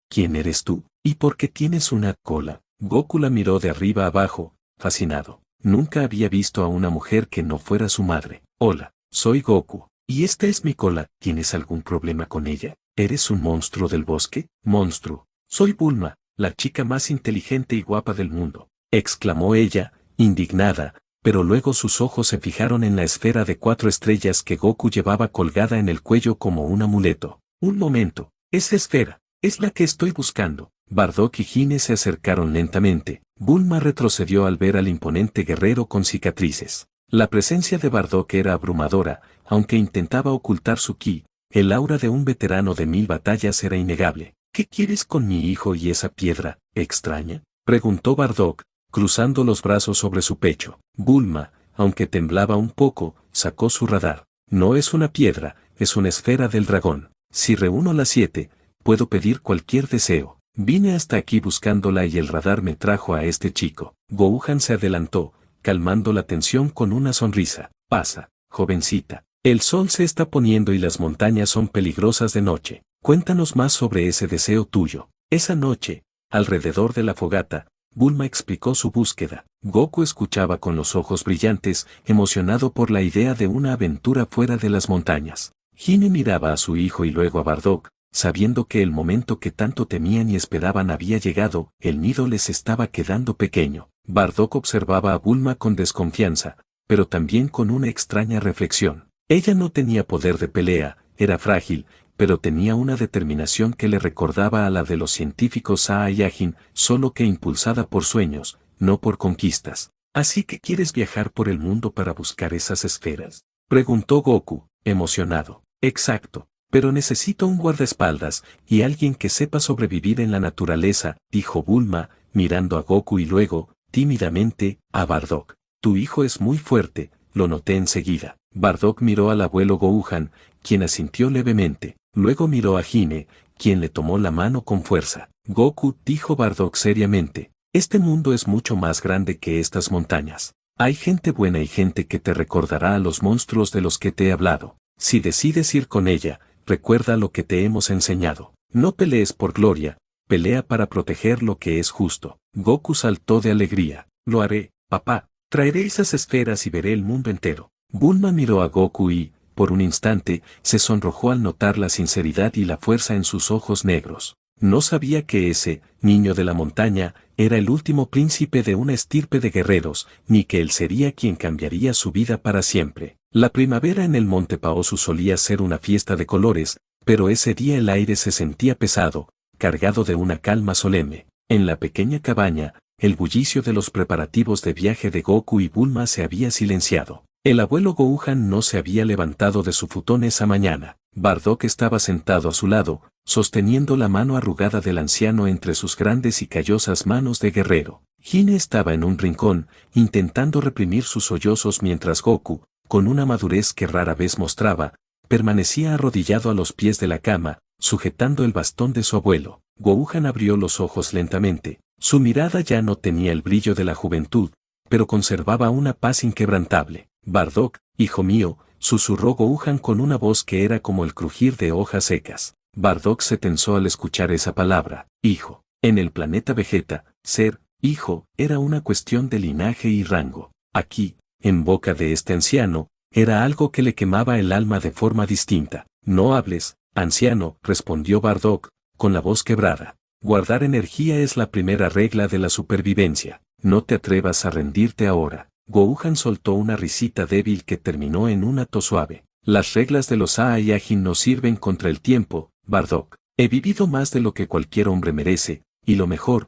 ¿Quién eres tú? ¿Y por qué tienes una cola? Goku la miró de arriba abajo, fascinado. Nunca había visto a una mujer que no fuera su madre. Hola, soy Goku. Y esta es mi cola. ¿Tienes algún problema con ella? ¿Eres un monstruo del bosque? Monstruo. Soy Bulma, la chica más inteligente y guapa del mundo, exclamó ella, indignada, pero luego sus ojos se fijaron en la esfera de 4 estrellas que Goku llevaba colgada en el cuello como un amuleto. Un momento, esa esfera, es la que estoy buscando. Bardock y Hine se acercaron lentamente. Bulma retrocedió al ver al imponente guerrero con cicatrices. La presencia de Bardock era abrumadora, aunque intentaba ocultar su ki. El aura de un veterano de 1000 batallas era innegable. ¿Qué quieres con mi hijo y esa piedra extraña? Preguntó Bardock, cruzando los brazos sobre su pecho. Bulma, aunque temblaba un poco, sacó su radar. No es una piedra, es una esfera del dragón. Si reúno las 7, puedo pedir cualquier deseo. Vine hasta aquí buscándola y el radar me trajo a este chico. Gohan se adelantó, calmando la tensión con una sonrisa. Pasa, jovencita. El sol se está poniendo y las montañas son peligrosas de noche. Cuéntanos más sobre ese deseo tuyo. Esa noche, alrededor de la fogata, Bulma explicó su búsqueda. Goku escuchaba con los ojos brillantes, emocionado por la idea de una aventura fuera de las montañas. Hine miraba a su hijo y luego a Bardock, sabiendo que el momento que tanto temían y esperaban había llegado. El nido les estaba quedando pequeño. Bardock observaba a Bulma con desconfianza, pero también con una extraña reflexión. Ella no tenía poder de pelea, era frágil, pero tenía una determinación que le recordaba a la de los científicos Saiyajin, solo que impulsada por sueños, no por conquistas. ¿Así que quieres viajar por el mundo para buscar esas esferas?, preguntó Goku, emocionado. Exacto, pero necesito un guardaespaldas y alguien que sepa sobrevivir en la naturaleza, dijo Bulma, mirando a Goku y luego, tímidamente, a Bardock. Tu hijo es muy fuerte, lo noté enseguida. Bardock miró al abuelo Gohan, quien asintió levemente. Luego miró a Hine, quien le tomó la mano con fuerza. Goku, dijo Bardock seriamente, este mundo es mucho más grande que estas montañas. Hay gente buena y gente que te recordará a los monstruos de los que te he hablado. Si decides ir con ella, recuerda lo que te hemos enseñado. No pelees por gloria, pelea para proteger lo que es justo. Goku saltó de alegría. Lo haré, papá. Traeré esas esferas y veré el mundo entero. Bulma miró a Goku y, por un instante, se sonrojó al notar la sinceridad y la fuerza en sus ojos negros. No sabía que ese, niño de la montaña, era el último príncipe de una estirpe de guerreros, ni que él sería quien cambiaría su vida para siempre. La primavera en el Monte Paosu solía ser una fiesta de colores, pero ese día el aire se sentía pesado, cargado de una calma solemne. En la pequeña cabaña, el bullicio de los preparativos de viaje de Goku y Bulma se había silenciado. El abuelo Gohan no se había levantado de su futón esa mañana. Bardock estaba sentado a su lado, sosteniendo la mano arrugada del anciano entre sus grandes y callosas manos de guerrero. Hine estaba en un rincón, intentando reprimir sus sollozos mientras Goku, con una madurez que rara vez mostraba, permanecía arrodillado a los pies de la cama, sujetando el bastón de su abuelo. Gohan abrió los ojos lentamente. Su mirada ya no tenía el brillo de la juventud, pero conservaba una paz inquebrantable. Bardock, hijo mío, susurró Gohan con una voz que era como el crujir de hojas secas. Bardock se tensó al escuchar esa palabra, hijo. En el planeta Vegeta, ser hijo era una cuestión de linaje y rango. Aquí, en boca de este anciano, era algo que le quemaba el alma de forma distinta. No hables, anciano, respondió Bardock, con la voz quebrada. Guardar energía es la primera regla de la supervivencia. No te atrevas a rendirte ahora. Gohan soltó una risita débil que terminó en una tos suave. Las reglas de los Saiyajin no sirven contra el tiempo, Bardock. He vivido más de lo que cualquier hombre merece, y lo mejor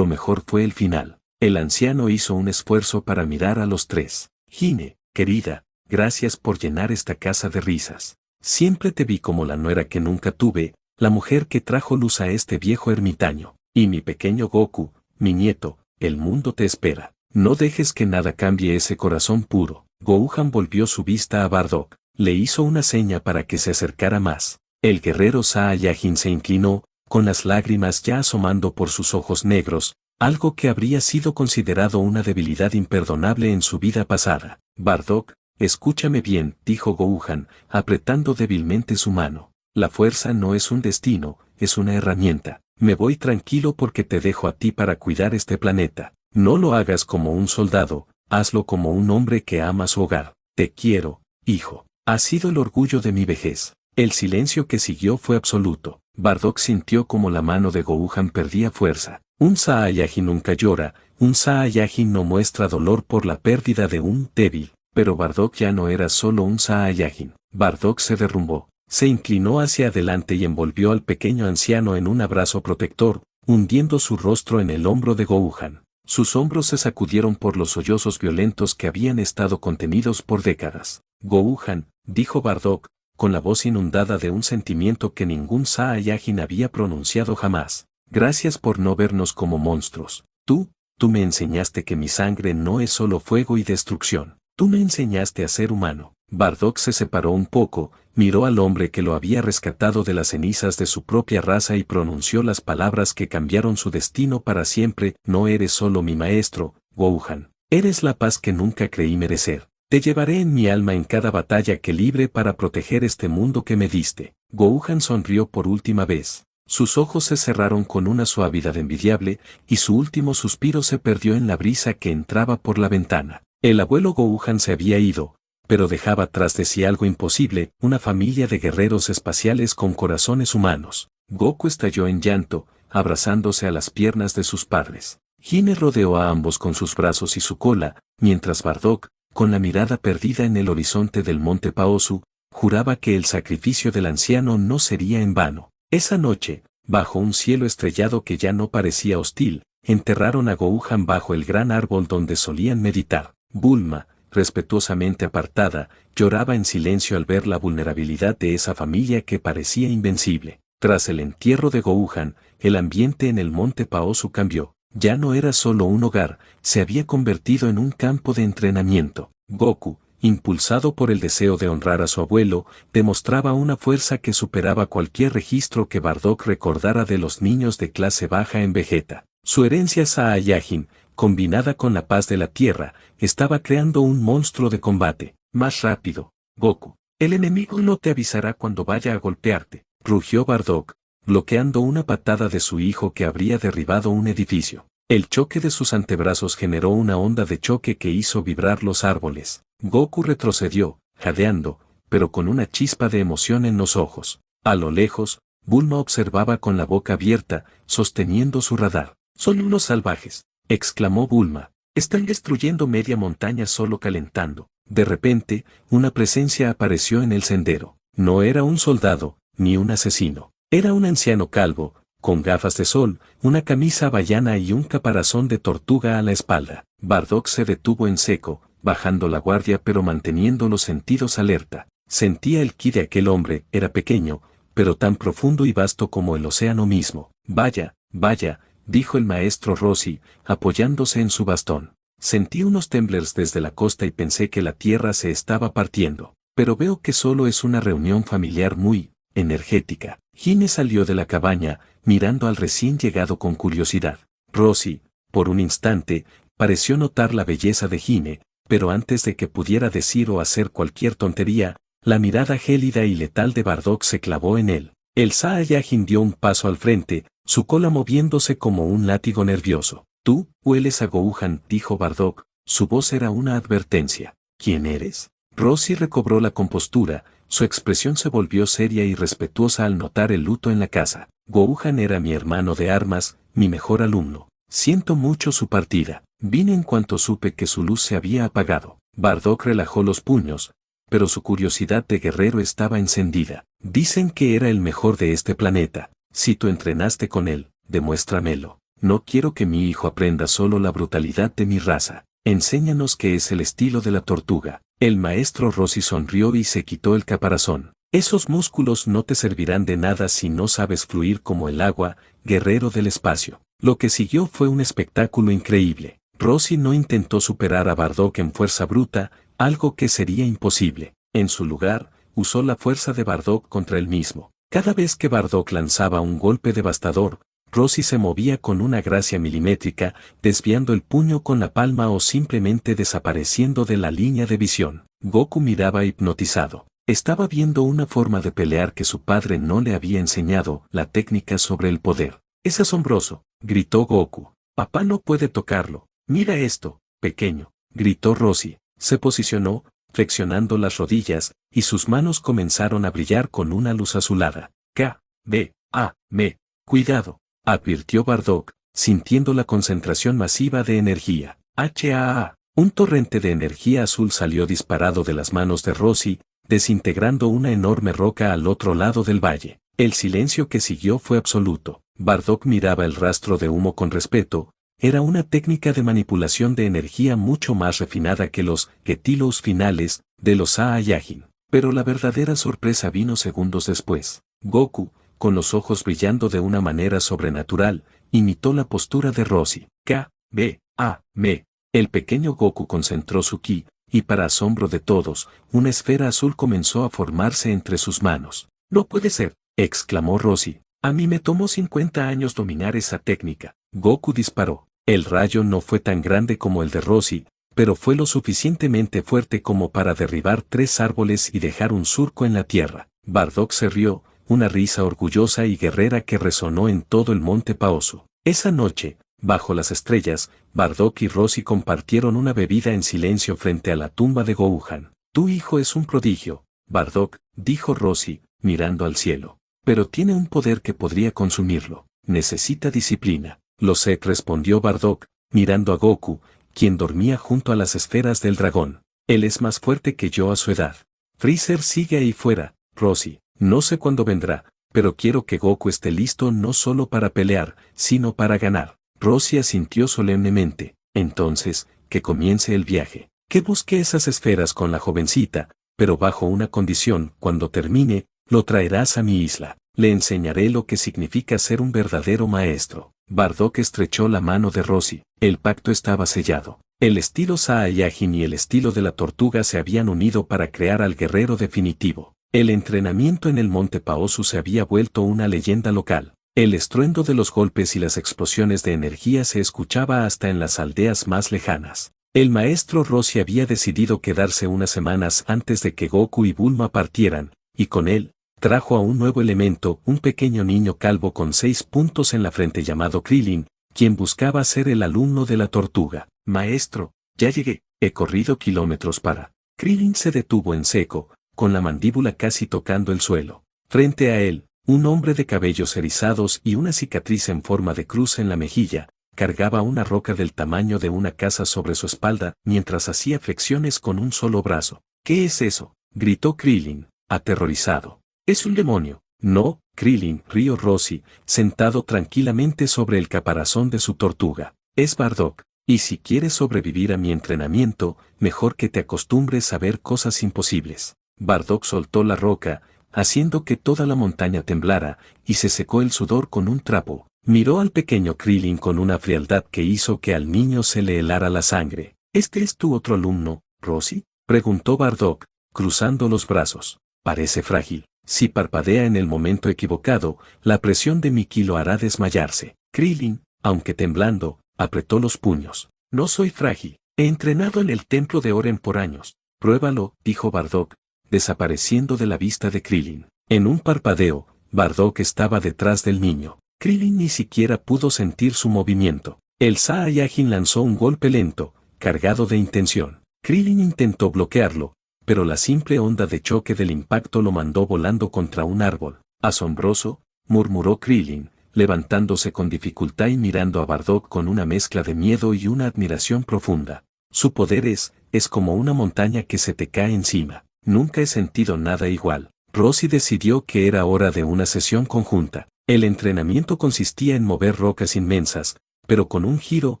fue el final. El anciano hizo un esfuerzo para mirar a los tres. Hine, querida, gracias por llenar esta casa de risas. Siempre te vi como la nuera que nunca tuve, la mujer que trajo luz a este viejo ermitaño. Y mi pequeño Goku, mi nieto, el mundo te espera. No dejes que nada cambie ese corazón puro. Gohan volvió su vista a Bardock. Le hizo una seña para que se acercara más. El guerrero Saiyajin se inclinó, con las lágrimas ya asomando por sus ojos negros, algo que habría sido considerado una debilidad imperdonable en su vida pasada. Bardock, escúchame bien, dijo Gohan, apretando débilmente su mano. La fuerza no es un destino, es una herramienta. Me voy tranquilo porque te dejo a ti para cuidar este planeta. No lo hagas como un soldado, hazlo como un hombre que ama su hogar. Te quiero, hijo. Has sido el orgullo de mi vejez. El silencio que siguió fue absoluto. Bardock sintió como la mano de Gohan perdía fuerza. Un Saiyajin nunca llora, un Saiyajin no muestra dolor por la pérdida de un débil. Pero Bardock ya no era solo un Saiyajin. Bardock se derrumbó, se inclinó hacia adelante y envolvió al pequeño anciano en un abrazo protector, hundiendo su rostro en el hombro de Gohan. Sus hombros se sacudieron por los sollozos violentos que habían estado contenidos por décadas. Gohan, dijo Bardock, con la voz inundada de un sentimiento que ningún Saiyajin había pronunciado jamás. Gracias por no vernos como monstruos. Tú me enseñaste que mi sangre no es solo fuego y destrucción. Tú me enseñaste a ser humano. Bardock se separó un poco, miró al hombre que lo había rescatado de las cenizas de su propia raza y pronunció las palabras que cambiaron su destino para siempre. No eres solo mi maestro, Gohan. Eres la paz que nunca creí merecer. Te llevaré en mi alma en cada batalla que libre para proteger este mundo que me diste. Gohan sonrió por última vez. Sus ojos se cerraron con una suavidad envidiable, y su último suspiro se perdió en la brisa que entraba por la ventana. El abuelo Gohan se había ido, pero dejaba tras de sí algo imposible, una familia de guerreros espaciales con corazones humanos. Goku estalló en llanto, abrazándose a las piernas de sus padres. Hine rodeó a ambos con sus brazos y su cola, mientras Bardock, con la mirada perdida en el horizonte del monte Paosu, juraba que el sacrificio del anciano no sería en vano. Esa noche, bajo un cielo estrellado que ya no parecía hostil, enterraron a Gohan bajo el gran árbol donde solían meditar. Bulma, respetuosamente apartada, lloraba en silencio al ver la vulnerabilidad de esa familia que parecía invencible. Tras el entierro de Gohan, el ambiente en el monte Paosu cambió. Ya no era solo un hogar, se había convertido en un campo de entrenamiento. Goku, impulsado por el deseo de honrar a su abuelo, demostraba una fuerza que superaba cualquier registro que Bardock recordara de los niños de clase baja en Vegeta. Su herencia Saiyajin, combinada con la paz de la Tierra, estaba creando un monstruo de combate. Más rápido, Goku. El enemigo no te avisará cuando vaya a golpearte, rugió Bardock, bloqueando una patada de su hijo que habría derribado un edificio. El choque de sus antebrazos generó una onda de choque que hizo vibrar los árboles. Goku retrocedió, jadeando, pero con una chispa de emoción en los ojos. A lo lejos, Bulma observaba con la boca abierta, sosteniendo su radar. «Son unos salvajes», exclamó Bulma. «Están destruyendo media montaña solo calentando». De repente, una presencia apareció en el sendero. No era un soldado, ni un asesino. Era un anciano calvo, con gafas de sol, una camisa havaiana y un caparazón de tortuga a la espalda. Bardock se detuvo en seco, bajando la guardia pero manteniendo los sentidos alerta. Sentía el ki de aquel hombre, era pequeño, pero tan profundo y vasto como el océano mismo. «Vaya, vaya», dijo el maestro Roshi, apoyándose en su bastón. «Sentí unos temblores desde la costa y pensé que la tierra se estaba partiendo. Pero veo que solo es una reunión familiar muy energética». Hine salió de la cabaña, mirando al recién llegado con curiosidad. Roshi, por un instante, pareció notar la belleza de Hine, pero antes de que pudiera decir o hacer cualquier tontería, la mirada gélida y letal de Bardock se clavó en él. El Saiyajin dio un paso al frente, su cola moviéndose como un látigo nervioso. «Tú, hueles a Gohan», dijo Bardock, su voz era una advertencia. «¿Quién eres?». Roshi recobró la compostura, su expresión se volvió seria y respetuosa al notar el luto en la casa. «Gohan era mi hermano de armas, mi mejor alumno. Siento mucho su partida. Vine en cuanto supe que su luz se había apagado». Bardock relajó los puños, pero su curiosidad de guerrero estaba encendida. «Dicen que era el mejor de este planeta. Si tú entrenaste con él, demuéstramelo. No quiero que mi hijo aprenda solo la brutalidad de mi raza. Enséñanos qué es el estilo de la tortuga». El maestro Roshi sonrió y se quitó el caparazón. «Esos músculos no te servirán de nada si no sabes fluir como el agua, guerrero del espacio». Lo que siguió fue un espectáculo increíble. Roshi no intentó superar a Bardock en fuerza bruta, algo que sería imposible. En su lugar, usó la fuerza de Bardock contra él mismo. Cada vez que Bardock lanzaba un golpe devastador, Roshi se movía con una gracia milimétrica, desviando el puño con la palma o simplemente desapareciendo de la línea de visión. Goku miraba hipnotizado. Estaba viendo una forma de pelear que su padre no le había enseñado, la técnica sobre el poder. «Es asombroso», gritó Goku. «Papá no puede tocarlo. Mira esto, pequeño», gritó Roshi. Se posicionó, flexionando las rodillas, y sus manos comenzaron a brillar con una luz azulada. «K-B-A-M. Cuidado», advirtió Bardock, sintiendo la concentración masiva de energía. «H-A-A». Un torrente de energía azul salió disparado de las manos de Roshi, desintegrando una enorme roca al otro lado del valle. El silencio que siguió fue absoluto. Bardock miraba el rastro de humo con respeto. Era una técnica de manipulación de energía mucho más refinada que los Getilous finales de los Saiyajin. Pero la verdadera sorpresa vino segundos después. Goku, con los ojos brillando de una manera sobrenatural, imitó la postura de Roshi. K-B-A-M. El pequeño Goku concentró su ki, y para asombro de todos, una esfera azul comenzó a formarse entre sus manos. «No puede ser», exclamó Roshi. «A mí me tomó 50 años dominar esa técnica». Goku disparó. El rayo no fue tan grande como el de Roshi, pero fue lo suficientemente fuerte como para derribar 3 árboles y dejar un surco en la tierra. Bardock se rió, una risa orgullosa y guerrera que resonó en todo el monte Paozu. Esa noche, bajo las estrellas, Bardock y Roshi compartieron una bebida en silencio frente a la tumba de Gohan. «Tu hijo es un prodigio, Bardock», dijo Roshi, mirando al cielo. «Pero tiene un poder que podría consumirlo. Necesita disciplina». «Lo sé», respondió Bardock, mirando a Goku, quien dormía junto a las esferas del dragón. «Él es más fuerte que yo a su edad». «Freezer sigue ahí fuera, Roshi. No sé cuándo vendrá, pero quiero que Goku esté listo no solo para pelear, sino para ganar». Roshi asintió solemnemente. «Entonces, que comience el viaje. Que busque esas esferas con la jovencita, pero bajo una condición: cuando termine, lo traerás a mi isla. Le enseñaré lo que significa ser un verdadero maestro». Bardock estrechó la mano de Roshi. El pacto estaba sellado. El estilo Saiyajin y el estilo de la tortuga se habían unido para crear al guerrero definitivo. El entrenamiento en el monte Paozu se había vuelto una leyenda local. El estruendo de los golpes y las explosiones de energía se escuchaba hasta en las aldeas más lejanas. El maestro Roshi había decidido quedarse unas semanas antes de que Goku y Bulma partieran, y con él, trajo a un nuevo elemento, un pequeño niño calvo con 6 puntos en la frente llamado Krillin, quien buscaba ser el alumno de la tortuga. «Maestro, ya llegué, he corrido kilómetros para». Krillin se detuvo en seco, con la mandíbula casi tocando el suelo. Frente a él, un hombre de cabellos erizados y una cicatriz en forma de cruz en la mejilla, cargaba una roca del tamaño de una casa sobre su espalda mientras hacía flexiones con un solo brazo. «¿Qué es eso?», gritó Krillin, aterrorizado. «Es un demonio». «No, Krillin», rió Roshi, sentado tranquilamente sobre el caparazón de su tortuga. «Es Bardock. Y si quieres sobrevivir a mi entrenamiento, mejor que te acostumbres a ver cosas imposibles». Bardock soltó la roca, haciendo que toda la montaña temblara, y se secó el sudor con un trapo. Miró al pequeño Krillin con una frialdad que hizo que al niño se le helara la sangre. «¿Este es tu otro alumno, Roshi?», preguntó Bardock, cruzando los brazos. «Parece frágil. Si parpadea en el momento equivocado, la presión de mi ki lo hará desmayarse». Krillin, aunque temblando, apretó los puños. «No soy frágil. He entrenado en el templo de Oren por años». «Pruébalo», dijo Bardock, desapareciendo de la vista de Krillin. En un parpadeo, Bardock estaba detrás del niño. Krillin ni siquiera pudo sentir su movimiento. El Saiyajin lanzó un golpe lento, cargado de intención. Krillin intentó bloquearlo, pero la simple onda de choque del impacto lo mandó volando contra un árbol. «Asombroso», murmuró Krillin, levantándose con dificultad y mirando a Bardock con una mezcla de miedo y una admiración profunda. «Su poder es como una montaña que se te cae encima. Nunca he sentido nada igual». Roshi decidió que era hora de una sesión conjunta. El entrenamiento consistía en mover rocas inmensas, pero con un giro,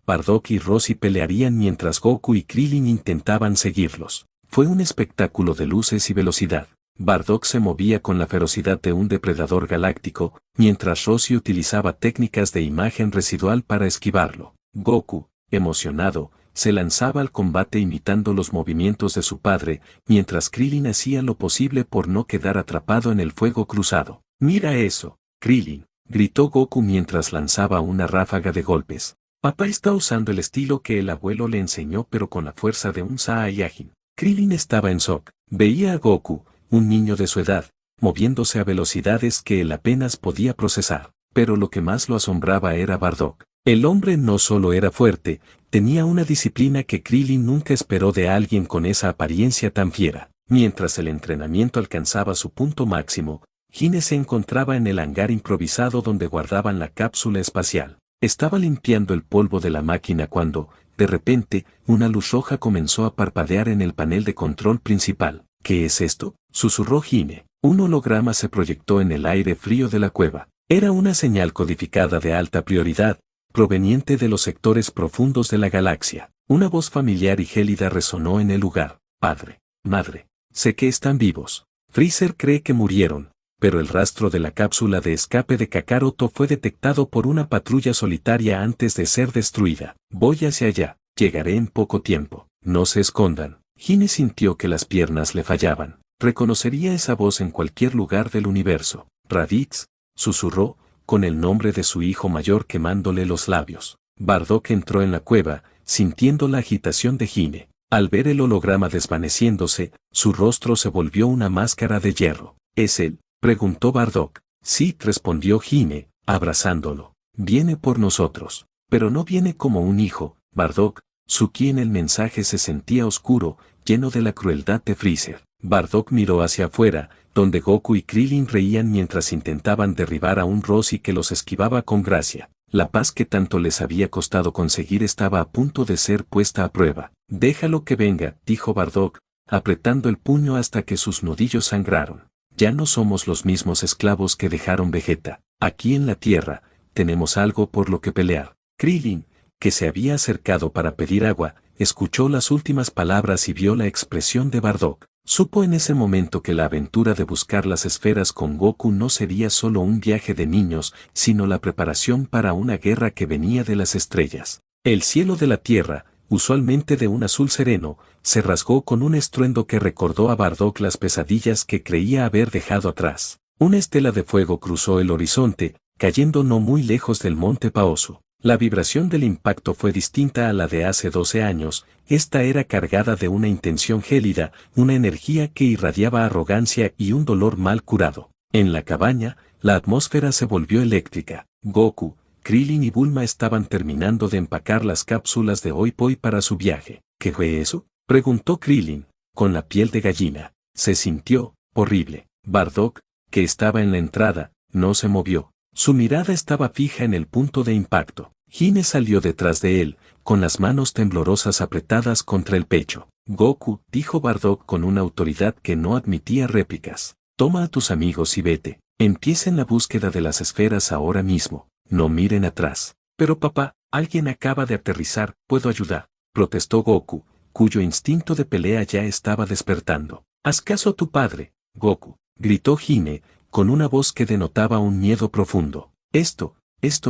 Bardock y Roshi pelearían mientras Goku y Krillin intentaban seguirlos. Fue un espectáculo de luces y velocidad. Bardock se movía con la ferocidad de un depredador galáctico, mientras Roshi utilizaba técnicas de imagen residual para esquivarlo. Goku, emocionado, se lanzaba al combate imitando los movimientos de su padre, mientras Krillin hacía lo posible por no quedar atrapado en el fuego cruzado. «¡Mira eso, Krillin!», gritó Goku mientras lanzaba una ráfaga de golpes. «Papá está usando el estilo que el abuelo le enseñó pero con la fuerza de un Saiyajin». Krillin estaba en shock. Veía a Goku, un niño de su edad, moviéndose a velocidades que él apenas podía procesar. Pero lo que más lo asombraba era Bardock. El hombre no solo era fuerte, tenía una disciplina que Krillin nunca esperó de alguien con esa apariencia tan fiera. Mientras el entrenamiento alcanzaba su punto máximo, Hine se encontraba en el hangar improvisado donde guardaban la cápsula espacial. Estaba limpiando el polvo de la máquina cuando, de repente, una luz roja comenzó a parpadear en el panel de control principal. «¿Qué es esto?», susurró Hine. Un holograma se proyectó en el aire frío de la cueva. Era una señal codificada de alta prioridad, proveniente de los sectores profundos de la galaxia. Una voz familiar y gélida resonó en el lugar. «Padre, madre, sé que están vivos. Freezer cree que murieron, pero el rastro de la cápsula de escape de Kakaroto fue detectado por una patrulla solitaria antes de ser destruida. Voy hacia allá, llegaré en poco tiempo. No se escondan». Hine sintió que las piernas le fallaban. Reconocería esa voz en cualquier lugar del universo. «Raditz», susurró, con el nombre de su hijo mayor quemándole los labios. Bardock entró en la cueva, sintiendo la agitación de Hine. Al ver el holograma desvaneciéndose, su rostro se volvió una máscara de hierro. «¿Es él?», preguntó Bardock. «Sí», respondió Hine, abrazándolo. «Viene por nosotros. Pero no viene como un hijo, Bardock». Suki en el mensaje se sentía oscuro, lleno de la crueldad de Freezer. Bardock miró hacia afuera, donde Goku y Krillin reían mientras intentaban derribar a un Roshi que los esquivaba con gracia. La paz que tanto les había costado conseguir estaba a punto de ser puesta a prueba. «Déjalo que venga», dijo Bardock, apretando el puño hasta que sus nudillos sangraron. «Ya no somos los mismos esclavos que dejaron Vegeta. Aquí en la Tierra, tenemos algo por lo que pelear». Krillin, que se había acercado para pedir agua, escuchó las últimas palabras y vio la expresión de Bardock. Supo en ese momento que la aventura de buscar las esferas con Goku no sería solo un viaje de niños, sino la preparación para una guerra que venía de las estrellas. El cielo de la Tierra, usualmente de un azul sereno, se rasgó con un estruendo que recordó a Bardock las pesadillas que creía haber dejado atrás. Una estela de fuego cruzó el horizonte, cayendo no muy lejos del monte Paosu. La vibración del impacto fue distinta a la de hace 12 años, esta era cargada de una intención gélida, una energía que irradiaba arrogancia y un dolor mal curado. En la cabaña, la atmósfera se volvió eléctrica. Goku, Krillin y Bulma estaban terminando de empacar las cápsulas de Oi Poi para su viaje. «¿Qué fue eso?», preguntó Krillin, con la piel de gallina. Se sintió horrible. Bardock, que estaba en la entrada, no se movió. Su mirada estaba fija en el punto de impacto. Hine salió detrás de él, con las manos temblorosas apretadas contra el pecho. «Goku», dijo Bardock con una autoridad que no admitía réplicas. «Toma a tus amigos y vete. Empiecen la búsqueda de las esferas ahora mismo. No miren atrás». «Pero papá, alguien acaba de aterrizar, ¿puedo ayudar?», protestó Goku, cuyo instinto de pelea ya estaba despertando. «Haz caso a tu padre, Goku», gritó Hine, con una voz que denotaba un miedo profundo. Esto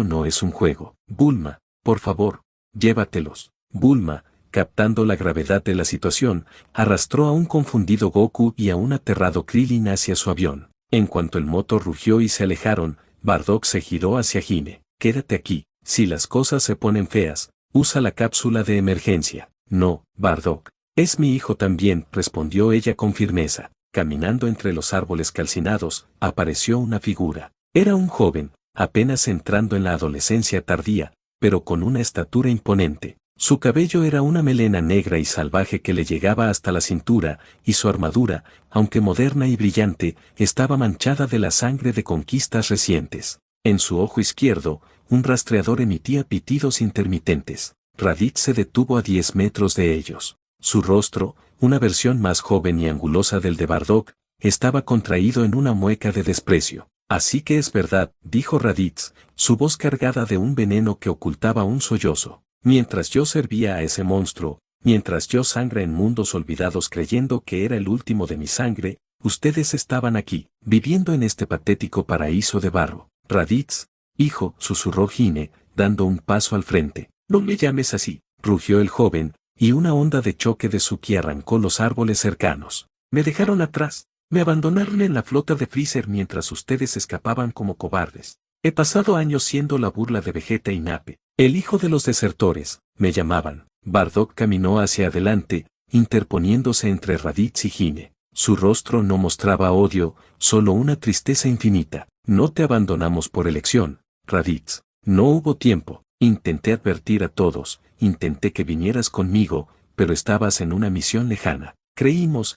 no es un juego. «Bulma, por favor, llévatelos». Bulma, captando la gravedad de la situación, arrastró a un confundido Goku y a un aterrado Krillin hacia su avión. En cuanto el motor rugió y se alejaron, Bardock se giró hacia Hine. «Quédate aquí. Si las cosas se ponen feas, usa la cápsula de emergencia». «No, Bardock. Es mi hijo también», respondió ella con firmeza. Caminando entre los árboles calcinados, apareció una figura. Era un joven, apenas entrando en la adolescencia tardía, pero con una estatura imponente. Su cabello era una melena negra y salvaje que le llegaba hasta la cintura, y su armadura, aunque moderna y brillante, estaba manchada de la sangre de conquistas recientes. En su ojo izquierdo, un rastreador emitía pitidos intermitentes. Raditz se detuvo a 10 metros de ellos. Su rostro, una versión más joven y angulosa del de Bardock, estaba contraído en una mueca de desprecio. «Así que es verdad», dijo Raditz, su voz cargada de un veneno que ocultaba un sollozo. «Mientras yo servía a ese monstruo, mientras yo sangré en mundos olvidados creyendo que era el último de mi sangre, ustedes estaban aquí, viviendo en este patético paraíso de barro». «Raditz, hijo», susurró Hine, dando un paso al frente. «No me llames así. rugió el joven, y una onda de choque de Suki arrancó los árboles cercanos. Me dejaron atrás. Me abandonaron en la flota de Freezer mientras ustedes escapaban como cobardes. He pasado años siendo la burla de Vegeta y Nape. El hijo de los desertores, me llamaban. Bardock caminó hacia adelante, interponiéndose entre Raditz y Hine. Su rostro no mostraba odio, solo una tristeza infinita. No te abandonamos por elección, Raditz. No hubo tiempo. Intenté advertir a todos, intenté que vinieras conmigo, pero estabas en una misión lejana. Creímos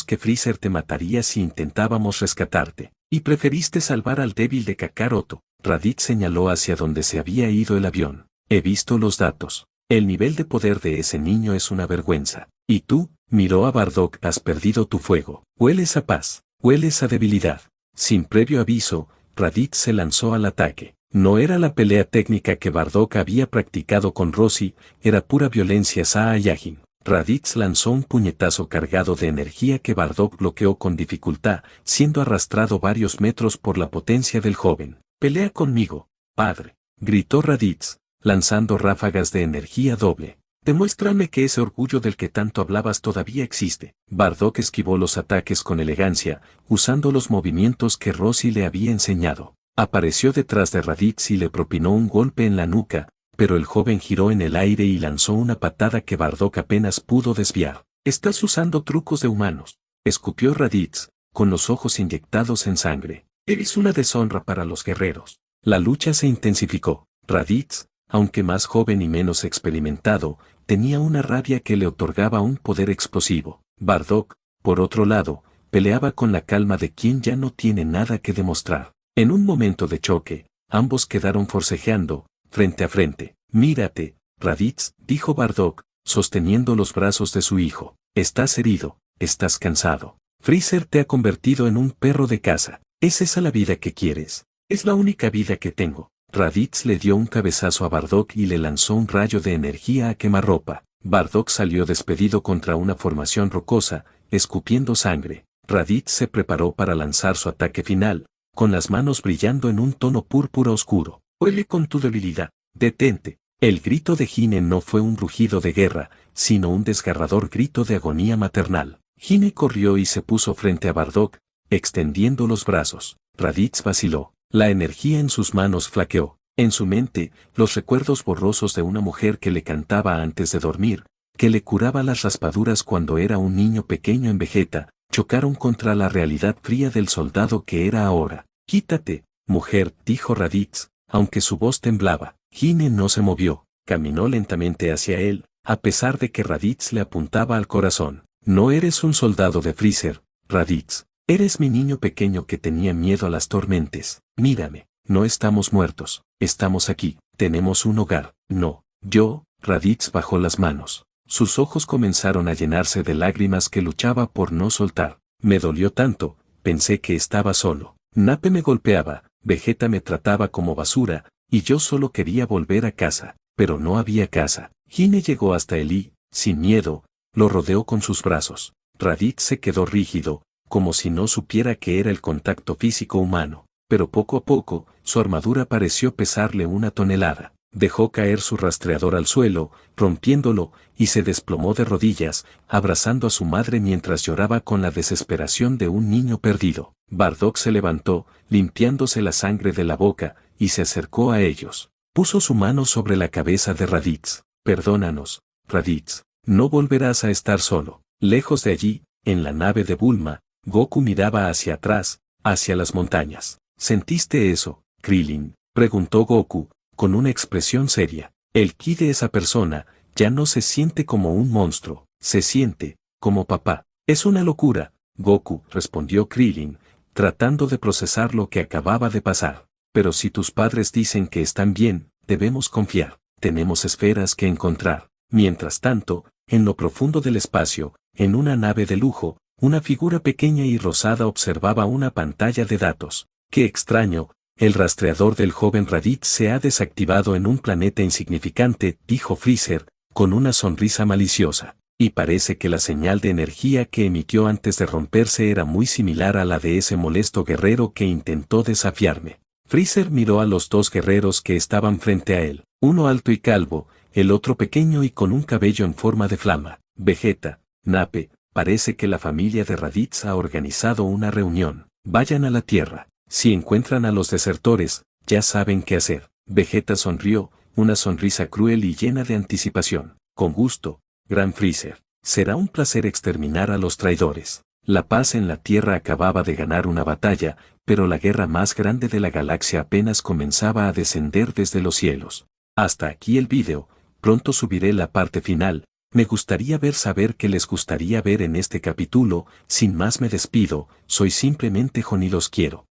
que Freezer te mataría si intentábamos rescatarte. Y preferiste salvar al débil de Kakaroto. Raditz señaló hacia donde se había ido el avión. He visto los datos. El nivel de poder de ese niño es una vergüenza. Y tú, miró a Bardock, has perdido tu fuego. Hueles a paz. Hueles a debilidad. Sin previo aviso, Raditz se lanzó al ataque. No era la pelea técnica que Bardock había practicado con Roshi, era pura violencia Saiyajin. Raditz lanzó un puñetazo cargado de energía que Bardock bloqueó con dificultad, siendo arrastrado varios metros por la potencia del joven. «Pelea conmigo, padre», gritó Raditz, lanzando ráfagas de energía doble. «Demuéstrame que ese orgullo del que tanto hablabas todavía existe». Bardock esquivó los ataques con elegancia, usando los movimientos que Roshi le había enseñado. Apareció detrás de Raditz y le propinó un golpe en la nuca, pero el joven giró en el aire y lanzó una patada que Bardock apenas pudo desviar. «Estás usando trucos de humanos», escupió Raditz, con los ojos inyectados en sangre. «Eres una deshonra para los guerreros». La lucha se intensificó. Raditz, aunque más joven y menos experimentado, tenía una rabia que le otorgaba un poder explosivo. Bardock, por otro lado, peleaba con la calma de quien ya no tiene nada que demostrar. En un momento de choque, ambos quedaron forcejeando, frente a frente. «Mírate, Raditz», dijo Bardock, sosteniendo los brazos de su hijo. «Estás herido, estás cansado. Freezer te ha convertido en un perro de caza. ¿Es esa la vida que quieres? Es la única vida que tengo». Raditz le dio un cabezazo a Bardock y le lanzó un rayo de energía a quemarropa. Bardock salió despedido contra una formación rocosa, escupiendo sangre. Raditz se preparó para lanzar su ataque final, con las manos brillando en un tono púrpura oscuro. «Huele con tu debilidad. Detente». El grito de Hine no fue un rugido de guerra, sino un desgarrador grito de agonía maternal. Hine corrió y se puso frente a Bardock, extendiendo los brazos. Raditz vaciló. La energía en sus manos flaqueó. En su mente, los recuerdos borrosos de una mujer que le cantaba antes de dormir, que le curaba las raspaduras cuando era un niño pequeño en Vegeta, chocaron contra la realidad fría del soldado que era ahora. «Quítate, mujer», dijo Raditz, aunque su voz temblaba. Hine no se movió, caminó lentamente hacia él, a pesar de que Raditz le apuntaba al corazón. «No eres un soldado de Freezer, Raditz. Eres mi niño pequeño que tenía miedo a las tormentas. Mírame, no estamos muertos, estamos aquí, tenemos un hogar». «No, yo», Raditz bajó las manos. Sus ojos comenzaron a llenarse de lágrimas que luchaba por no soltar. «Me dolió tanto, pensé que estaba solo. Nape me golpeaba, Vegeta me trataba como basura, y yo solo quería volver a casa, pero no había casa». Hine llegó hasta él y, sin miedo, lo rodeó con sus brazos. Raditz se quedó rígido, como si no supiera que era el contacto físico humano, pero poco a poco, su armadura pareció pesarle 1 tonelada. Dejó caer su rastreador al suelo, rompiéndolo, y se desplomó de rodillas, abrazando a su madre mientras lloraba con la desesperación de un niño perdido. Bardock se levantó, limpiándose la sangre de la boca, y se acercó a ellos. Puso su mano sobre la cabeza de Raditz. «Perdónanos, Raditz, no volverás a estar solo». Lejos de allí, en la nave de Bulma, Goku miraba hacia atrás, hacia las montañas. «¿Sentiste eso, Krillin?», preguntó Goku, con una expresión seria. «El ki de esa persona ya no se siente como un monstruo, se siente como papá». «Es una locura», Goku, respondió Krillin, tratando de procesar lo que acababa de pasar. «Pero si tus padres dicen que están bien, debemos confiar. Tenemos esferas que encontrar». Mientras tanto, en lo profundo del espacio, en una nave de lujo, una figura pequeña y rosada observaba una pantalla de datos. «Qué extraño, el rastreador del joven Raditz se ha desactivado en un planeta insignificante», dijo Freezer, con una sonrisa maliciosa. «Y parece que la señal de energía que emitió antes de romperse era muy similar a la de ese molesto guerrero que intentó desafiarme». Freezer miró a los 2 guerreros que estaban frente a él, uno alto y calvo, el otro pequeño y con un cabello en forma de flama. Vegeta, Nape, parece que la familia de Raditz ha organizado una reunión. Vayan a la Tierra. Si encuentran a los desertores, ya saben qué hacer. Vegeta sonrió, una sonrisa cruel y llena de anticipación. Con gusto, Gran Freezer. Será un placer exterminar a los traidores. La paz en la Tierra acababa de ganar una batalla, pero la guerra más grande de la galaxia apenas comenzaba a descender desde los cielos. Hasta aquí el vídeo, pronto subiré la parte final. Me gustaría saber qué les gustaría ver en este capítulo. Sin más me despido, soy simplemente Jon y los quiero.